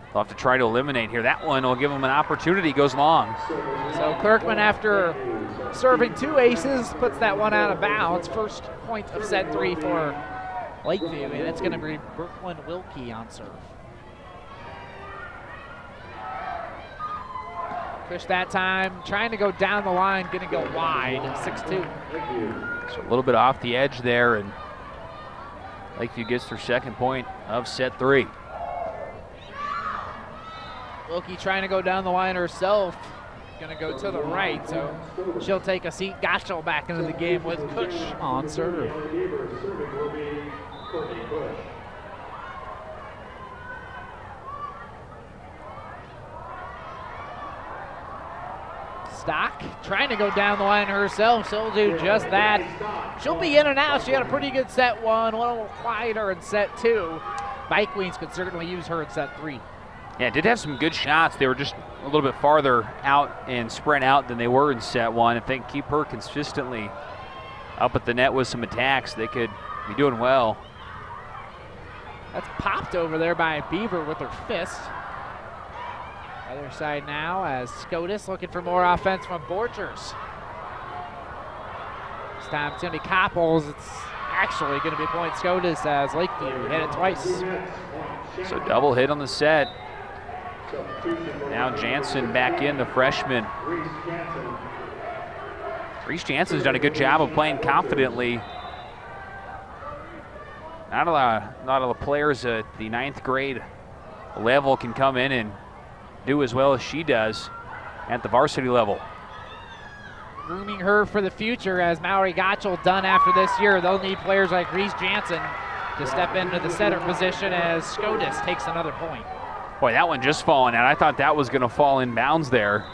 C: they'll have to try to eliminate here. That one will give them an opportunity, goes long.
B: So Kirkman, after serving 2 aces, puts that one out of bounds. First point of set 3 for Lakeview, and it's going to be Brooklyn Wilkie on serve. Push that time, trying to go down the line, going to go wide, 6-2.
C: So a little bit off the edge there, and Lakeview gets their second point of set 3.
B: Wilkie trying to go down the line herself, going to go to the right, so she'll take a seat. Gottschall back into the game with Kush on serve. Stock trying to go down the line herself. She'll do just that. She'll be in and out. She had a pretty good set 1, a little quieter in set 2. Bike Queens could certainly use her in set 3.
C: Yeah, did have some good shots. They were just a little bit farther out and spread out than they were in set 1. If they can keep her consistently up at the net with some attacks, they could be doing well.
B: That's popped over there by Beaver with her fist. Other side now as Scotus looking for more offense from Borchers. This time it's going to be Copples. It's actually going to be point Scotus as Lakeview hit it twice.
C: So double hit on the set. Now Jansen back in, the freshman. Reese Jansen's done a good job of playing confidently Not a lot of the players at the 9th grade level can come in and do as well as she does at the varsity level.
B: Grooming her for the future, as Mallory Gottschall done after this year. They'll need players like Reese Jansen to step into the center position as Scotus takes another point.
C: Boy, that one just falling out. I thought that was going to fall in bounds there,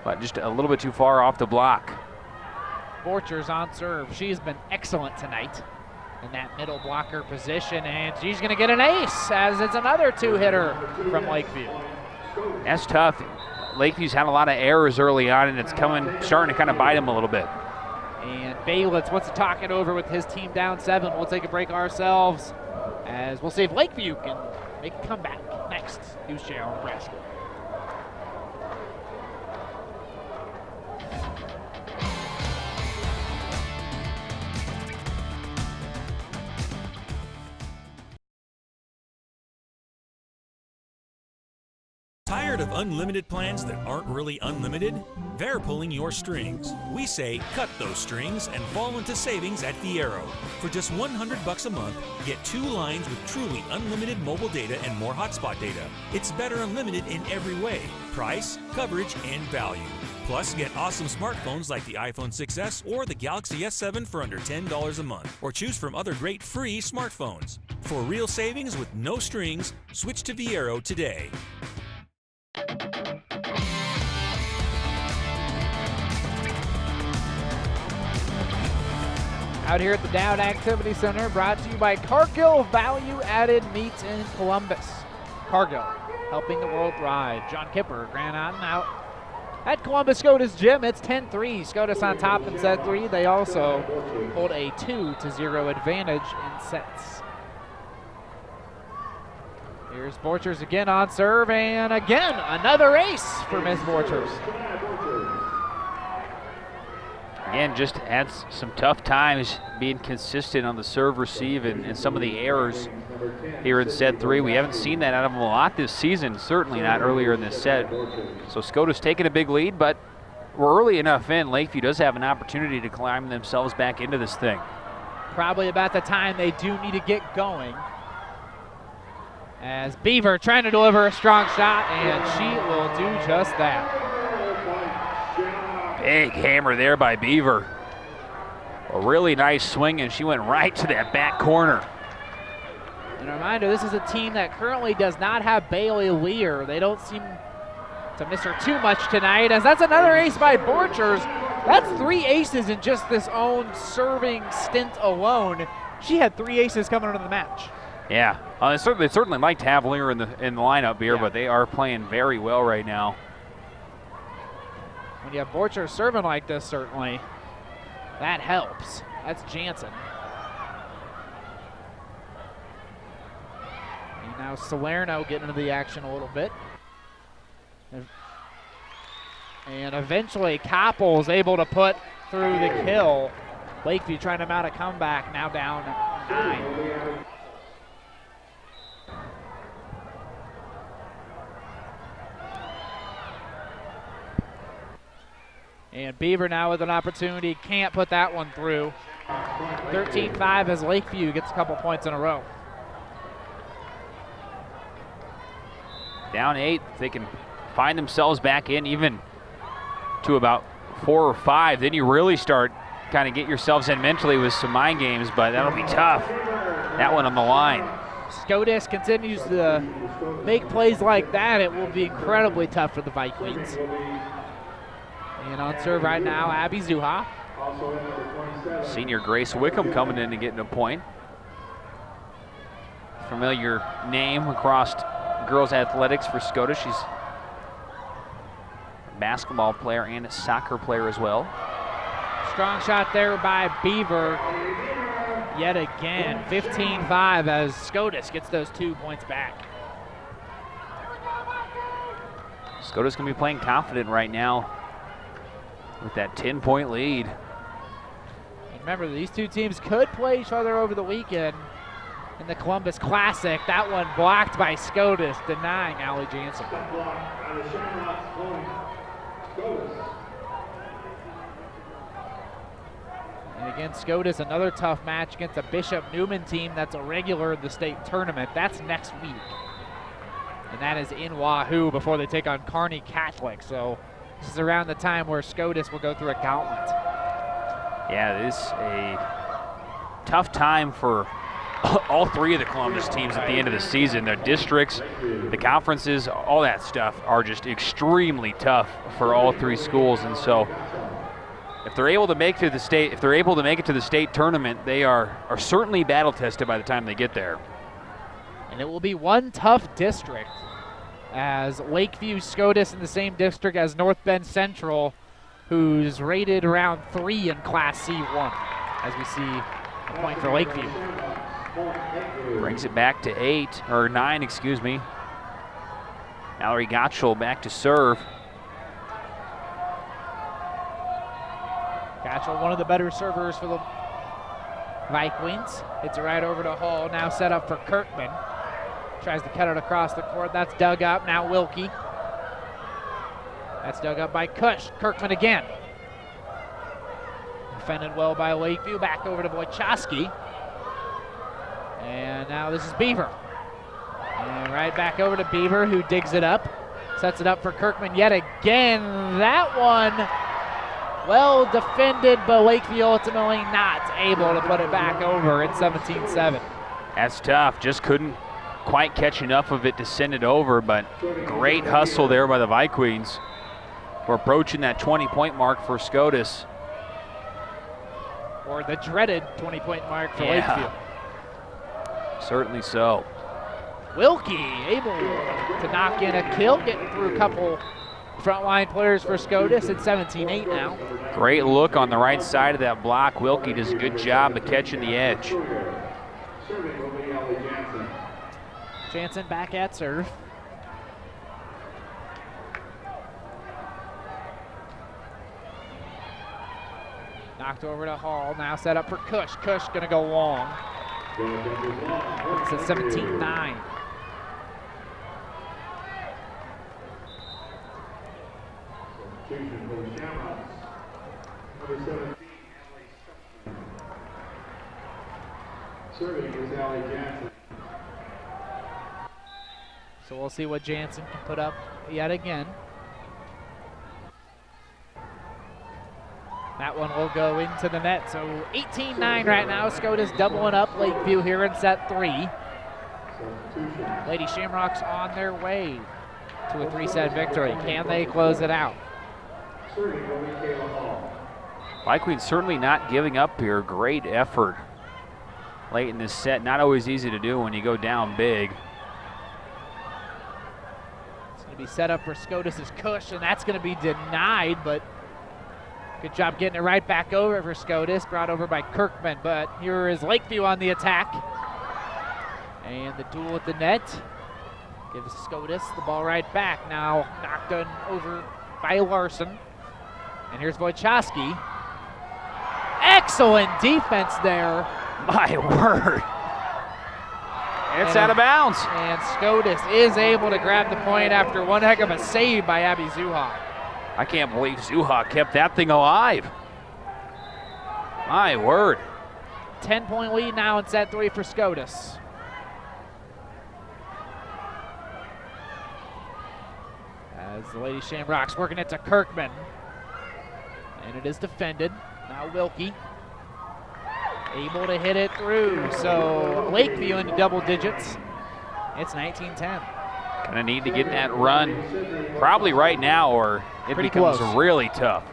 C: but just a little bit too far off the block.
B: Borchers on serve. She's been excellent tonight in that middle blocker position, and she's going to get an ace as it's another two-hitter from Lakeview.
C: That's tough. Lakeview's had a lot of errors early on, and it's starting to kind of bite them a little bit.
B: And Baylitz wants to talk it over with his team down 7. We'll take a break ourselves as we'll see if Lakeview can make a comeback next. News Channel Nebraska.
K: Tired of unlimited plans that aren't really unlimited? They're pulling your strings. We say cut those strings and fall into savings at Fiero. For just $100 a month, get 2 lines with truly unlimited mobile data and more hotspot data. It's better unlimited in every way: price, coverage, and value. Plus, get awesome smartphones like the iPhone 6s or the Galaxy S7 for under $10 a month, or choose from other great free smartphones. For real savings with no strings, switch to Fiero today.
B: Out here at the Dowd Activity Center, brought to you by Cargill Value Added Meats in Columbus. Cargill, helping the world thrive. John Kipper ran on and out. At Columbus Scotus Gym, it's 10-3. Scotus on top in set 3. They also hold a 2-0 advantage in sets. Here's Borchers again on serve, and again, another ace for Miss Borchers.
C: Again, just had some tough times being consistent on the serve receive and some of the errors here in set 3. We haven't seen that out of them a lot this season, certainly not earlier in this set. So Scotus taking a big lead, but we're early enough in. Lakeview does have an opportunity to climb themselves back into this thing.
B: Probably about the time they do need to get going. As Beaver trying to deliver a strong shot, and she will do just that.
C: Big hammer there by Beaver. A really nice swing, and she went right to that back corner.
B: And a reminder, this is a team that currently does not have Bailey Lear. They don't seem to miss her too much tonight, as that's another ace by Borchers. That's 3 aces in just this own serving stint alone. She had 3 aces coming into the match.
C: Yeah, they certainly like to have Lear in the lineup here, but they are playing very well right now.
B: When you have Borchers serving like this, certainly, that helps. That's Jansen. And now Salerno getting into the action a little bit. And eventually Koppel's able to put through the kill. Lakeview trying to mount a comeback, now down 9. And Beaver now with an opportunity, can't put that one through. 13-5 as Lakeview gets a couple points in a row.
C: Down 8, they can find themselves back in even to about 4 or 5. Then you really start kind of get yourselves in mentally with some mind games, but that'll be tough. That one on the line.
B: Scotus continues to make plays like that. It will be incredibly tough for the Vikings. And on serve right now, Abby Zuha.
C: Senior Grace Wickham coming in and getting a point. Familiar name across girls athletics for Scotus. She's a basketball player and a soccer player as well.
B: Strong shot there by Beaver. Yet again, 15-5 as Scotus gets those 2 points back.
C: Scotus can be playing confident right now with that 10-point lead.
B: And remember, these two teams could play each other over the weekend in the Columbus Classic. That one blocked by Scotus, denying Allie Jansen. And again, Scotus, another tough match against a Bishop Newman team that's a regular in the state tournament. That's next week. And that is in Wahoo before they take on Kearney Catholic. So this is around the time where Scotus will go through a gauntlet.
C: Yeah, it is a tough time for all three of the Columbus teams at the end of the season. Their districts, the conferences, all that stuff are just extremely tough for all three schools. And so if they're able to make it to the state tournament, they are certainly battle tested by the time they get there.
B: And it will be one tough district, as Lakeview Scotus in the same district as North Bend Central, who's rated around 3 in Class C1, as we see a point for Lakeview.
C: Brings it back to 9, excuse me. Mallory Gottschall back to serve.
B: Gottschall, one of the better servers for the Vikings. Hits it right over to Hall, now set up for Kirkman. Tries to cut it across the court. That's dug up. Now Wilkie. That's dug up by Kush. Kirkman again. Defended well by Lakeview. Back over to Wojciechowski. And now this is Beaver. And right back over to Beaver, who digs it up. Sets it up for Kirkman yet again. That one well defended, but Lakeview ultimately not able to put it back over at 17-7.
C: That's tough. Just couldn't quite catch enough of it to send it over, but great hustle there by the Vikings. We're approaching that 20-point mark for Scotus.
B: Or the dreaded 20-point mark for Lakeview.
C: Certainly so.
B: Wilkie able to knock in a kill, getting through a couple frontline players for Scotus at 17-8 now.
C: Great look on the right side of that block. Wilkie does a good job of catching the edge.
B: Jansen back at serve. Knocked over to Hall, now set up for Kush. Kush gonna go long. It's at 17-9. So we'll see what Jansen can put up yet again. That one will go into the net. So 18-9 right now. Scotus doubling up Lakeview here in set 3. Lady Shamrocks on their way to a 3-set victory. Can they close it out?
C: Vikings certainly not giving up here. Great effort late in this set. Not always easy to do when you go down big.
B: It's going to be set up for Scotus's Kush, and that's going to be denied, but good job getting it right back over for Scotus. Brought over by Kirkman, but here is Lakeview on the attack. And the duel at the net gives Scotus the ball right back. Now knocked over by Larson. And here's Wojciechowski. Excellent defense there.
C: My word. It's out of bounds.
B: And Scotus is able to grab the point after one heck of a save by Abby Zuha.
C: I can't believe Zuha kept that thing alive. My word.
B: 10-point lead now in set 3 for Scotus. As the Lady Shamrocks working it to Kirkman. And it is defended. Now Wilkie able to hit it through. So Lakeview into double digits. It's 19-10.
C: Gonna need to get that run probably right now, or it
B: Pretty
C: becomes
B: close.
C: really tough.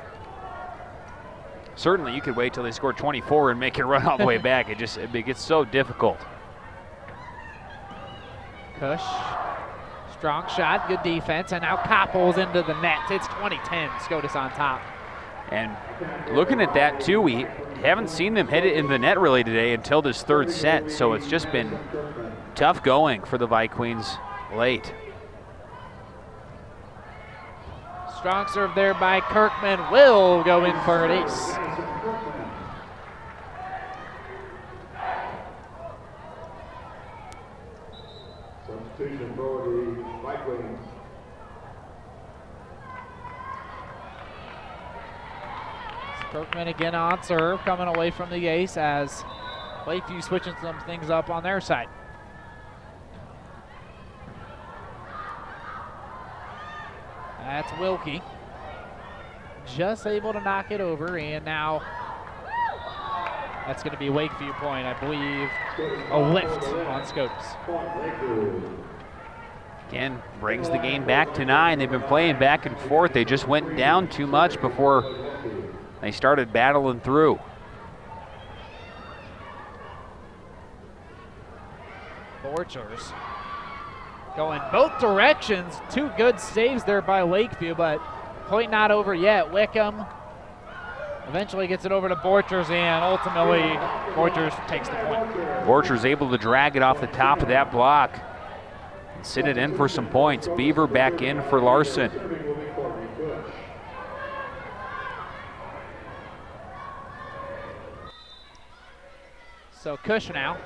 C: Certainly you could wait till they score 24 and make it run all the way back. It gets so difficult.
B: Kush, strong shot, good defense, and now Koppels into the net. It's 20-10, Scotus on top.
C: And looking at that too, we haven't seen them hit it in the net really today until this third set, so it's just been tough going for the Vikings late.
B: Strong serve there by Kirkman, will go in for an ace.
Q: Substitution for the Vikings.
B: Kirkman again on serve, coming away from the ace as Lakeview switching some things up on their side. That's Wilkie. Just able to knock it over, and now that's going to be Lakeview point, I believe. A lift on Scotus.
C: Again, brings the game back to 9. They've been playing back and forth. They just went down too much before they started battling through.
B: Borchers going both directions. 2 good saves there by Lakeview, but point not over yet. Wickham eventually gets it over to Borchers, and ultimately Borchers takes the point.
C: Borchers able to drag it off the top of that block and sit it in for some points. Beaver back in for Larson.
B: So Cush now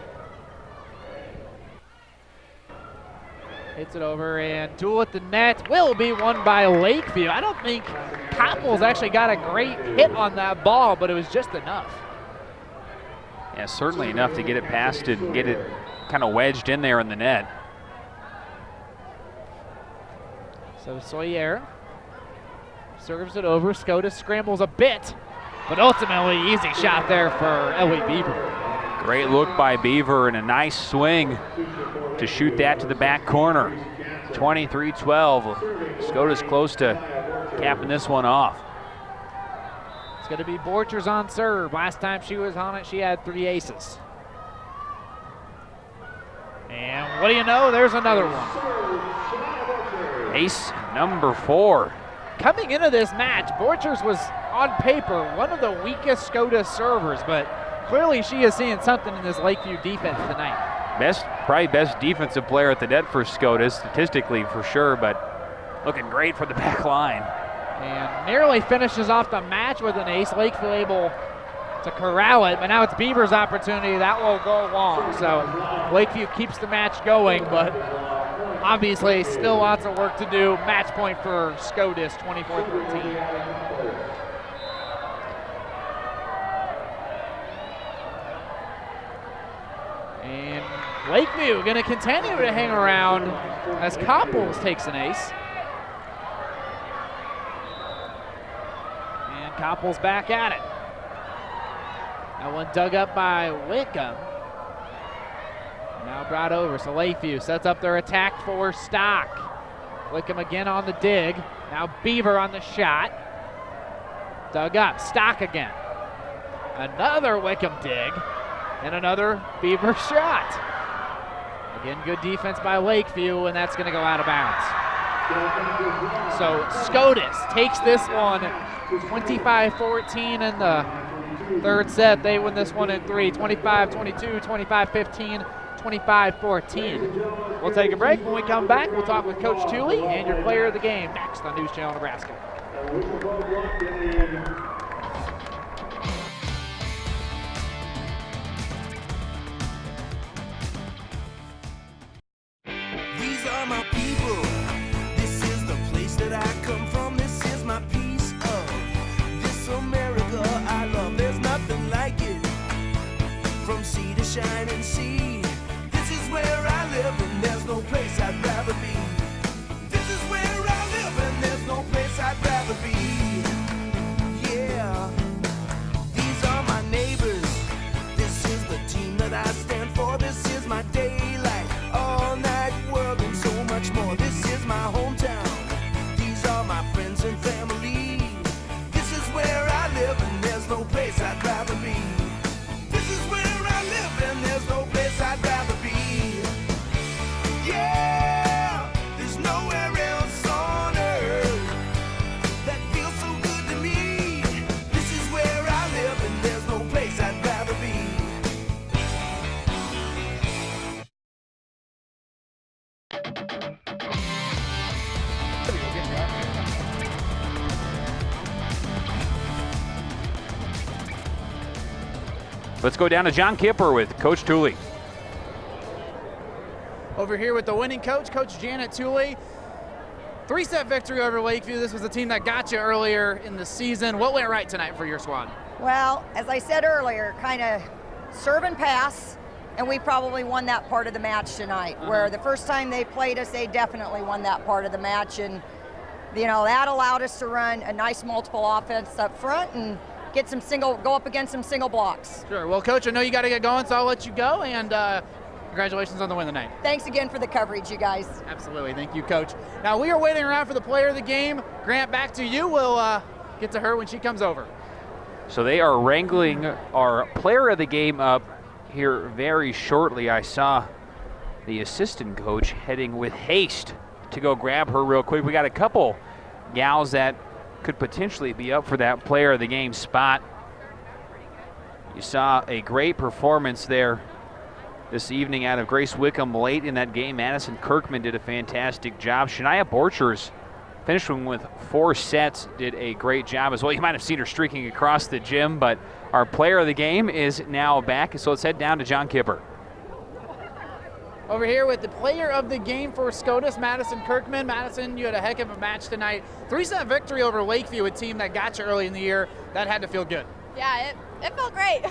B: hits it over, and duel at the net will be won by Lakeview. I don't think Copples actually got a great hit on that ball, but it was just enough.
C: Yeah, certainly enough to get it past and get it kind of wedged in there in the net.
B: So Sawyer serves it over. Scotus scrambles a bit, but ultimately easy shot there for Ellie Beaver.
C: Great look by Beaver and a nice swing to shoot that to the back corner. 23-12. Scotus close to capping this one off.
B: It's going to be Borchers on serve. Last time she was on it, she had 3 aces. And what do you know? There's another one.
C: Ace number 4.
B: Coming into this match, Borchers was on paper one of the weakest Scotus servers, but clearly she is seeing something in this Lakeview defense tonight.
C: Probably best defensive player at the net for Scotus, statistically for sure, but looking great for the back line.
B: And nearly finishes off the match with an ace. Lakeview able to corral it, but now it's Beaver's opportunity. That will go long. So Lakeview keeps the match going, but obviously still lots of work to do. Match point for Scotus, 24-13. And Lakeview going to continue to hang around as Copples takes an ace. And Copples back at it. That one dug up by Wickham. Now brought over, so Lakeview sets up their attack for Stock. Wickham again on the dig. Now Beaver on the shot. Dug up, Stock again. Another Wickham dig. And another Beaver shot. Again, good defense by Lakeview, and that's going to go out of bounds. So Scotus takes this one 25-14 in the third set. They win this one in 3, 25-22, 25-15, 25-14. We'll take a break. When we come back, we'll talk with Coach Tooley and your player of the game next on News Channel Nebraska.
P: These are my people. This is the place that I come from. This is my piece of this America I love. There's nothing like it. From sea to shining sea. This is where I live, and there's no place I'd rather be. This is where I live, and there's no place I'd rather be. Yeah. These are my neighbors. This is the team that I stand for. This is my daylight, all night world, and so much more. This is my hometown. These are my friends and family. This is where I live, and there's no place I'd rather be. This is where I live, and there's no place I'd rather be. Yeah, there's nowhere else on earth that feels so good to me. This is where I live, and there's no place I'd rather be.
C: Let's go down to John Kipper with Coach Tooley.
B: Over here with the winning coach, Coach Janet Tooley. 3-set victory over Lakeview. This was a team that got you earlier in the season. What went right tonight for your squad?
D: Well, as I said earlier, kind of serve and pass, and we probably won that part of the match tonight, where the first time they played us, they definitely won that part of the match, and that allowed us to run a nice multiple offense up front and get go up against some single blocks.
B: Sure. Well, Coach, I know you got to get going, so I'll let you go, and congratulations on the win tonight.
D: Thanks again for the coverage, you guys.
B: Absolutely. Thank you, Coach. Now, we are waiting around for the player of the game. Grant, back to you. We'll get to her when she comes over.
C: So they are wrangling our player of the game up here very shortly. I saw the assistant coach heading with haste to go grab her real quick. We got a couple gals that could potentially be up for that player of the game spot. You saw a great performance there this evening out of Grace Wickham late in that game. Madison Kirkman did a fantastic job. Shania Borchers finishing with 4 sets, did a great job as well. You might have seen her streaking across the gym, but our player of the game is now back, so let's head down to John Kipper.
B: Over here with the player of the game for Scotus, Madison Kirkman. Madison, you had a heck of a match tonight. 3-set victory over Lakeview, a team that got you early in the year. That had to feel good.
R: Yeah, it felt great.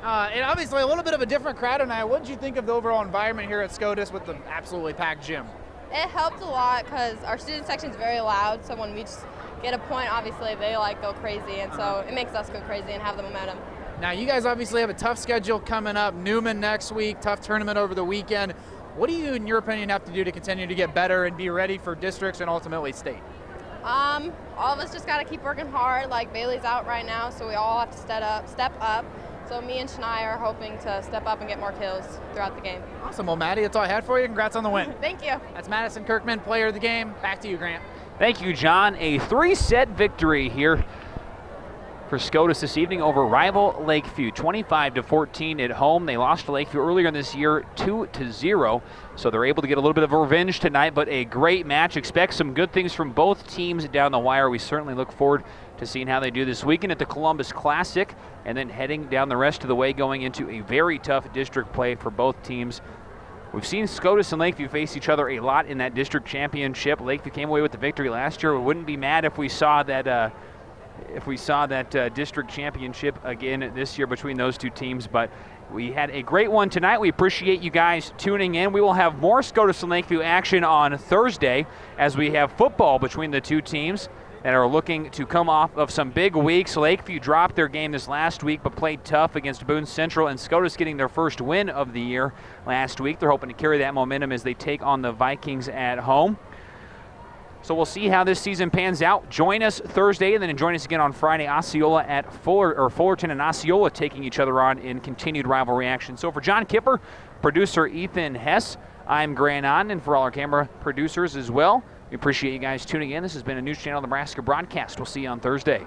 B: And obviously a little bit of a different crowd tonight. What did you think of the overall environment here at Scotus with the absolutely packed gym?
R: It helped a lot because our student section is very loud, so when we just get a point, obviously they go crazy, and so it makes us go crazy and have the momentum.
B: Now, you guys obviously have a tough schedule coming up. Newman next week, tough tournament over the weekend. What do you, in your opinion, have to do to continue to get better and be ready for districts and ultimately state?
R: All of us just got to keep working hard. Like, Bailey's out right now, so we all have to step up. So me and Shania are hoping to step up and get more kills throughout the game.
B: Awesome. Well, Maddie, that's all I had for you. Congrats on the win.
R: Thank you.
B: That's Madison Kirkman, player of the game. Back to you, Grant.
C: Thank you, John. A 3-set victory here for Scotus this evening over rival Lakeview, 25-14 at home. They lost to Lakeview earlier in this year, 2-0, so they're able to get a little bit of revenge tonight, but a great match. Expect some good things from both teams down the wire. We certainly look forward to seeing how they do this weekend at the Columbus Classic, and then heading down the rest of the way going into a very tough district play for both teams. We've seen Scotus and Lakeview face each other a lot in that district championship. Lakeview came away with the victory last year. We wouldn't be mad if we saw that district championship again this year between those two teams, but we had a great one tonight. We appreciate you guys tuning in. We will have more Scotus and Lakeview action on Thursday as we have football between the two teams that are looking to come off of some big weeks. Lakeview dropped their game this last week but played tough against Boone Central, and Scotus getting their first win of the year last week. They're hoping to carry that momentum as they take on the Vikings at home. So we'll see how this season pans out. Join us Thursday, and then join us again on Friday. Osceola at Fullerton and Osceola taking each other on in continued rivalry action. So for John Kipper, producer Ethan Hess, I'm Grant On, and for all our camera producers as well, we appreciate you guys tuning in. This has been a News Channel Nebraska broadcast. We'll see you on Thursday.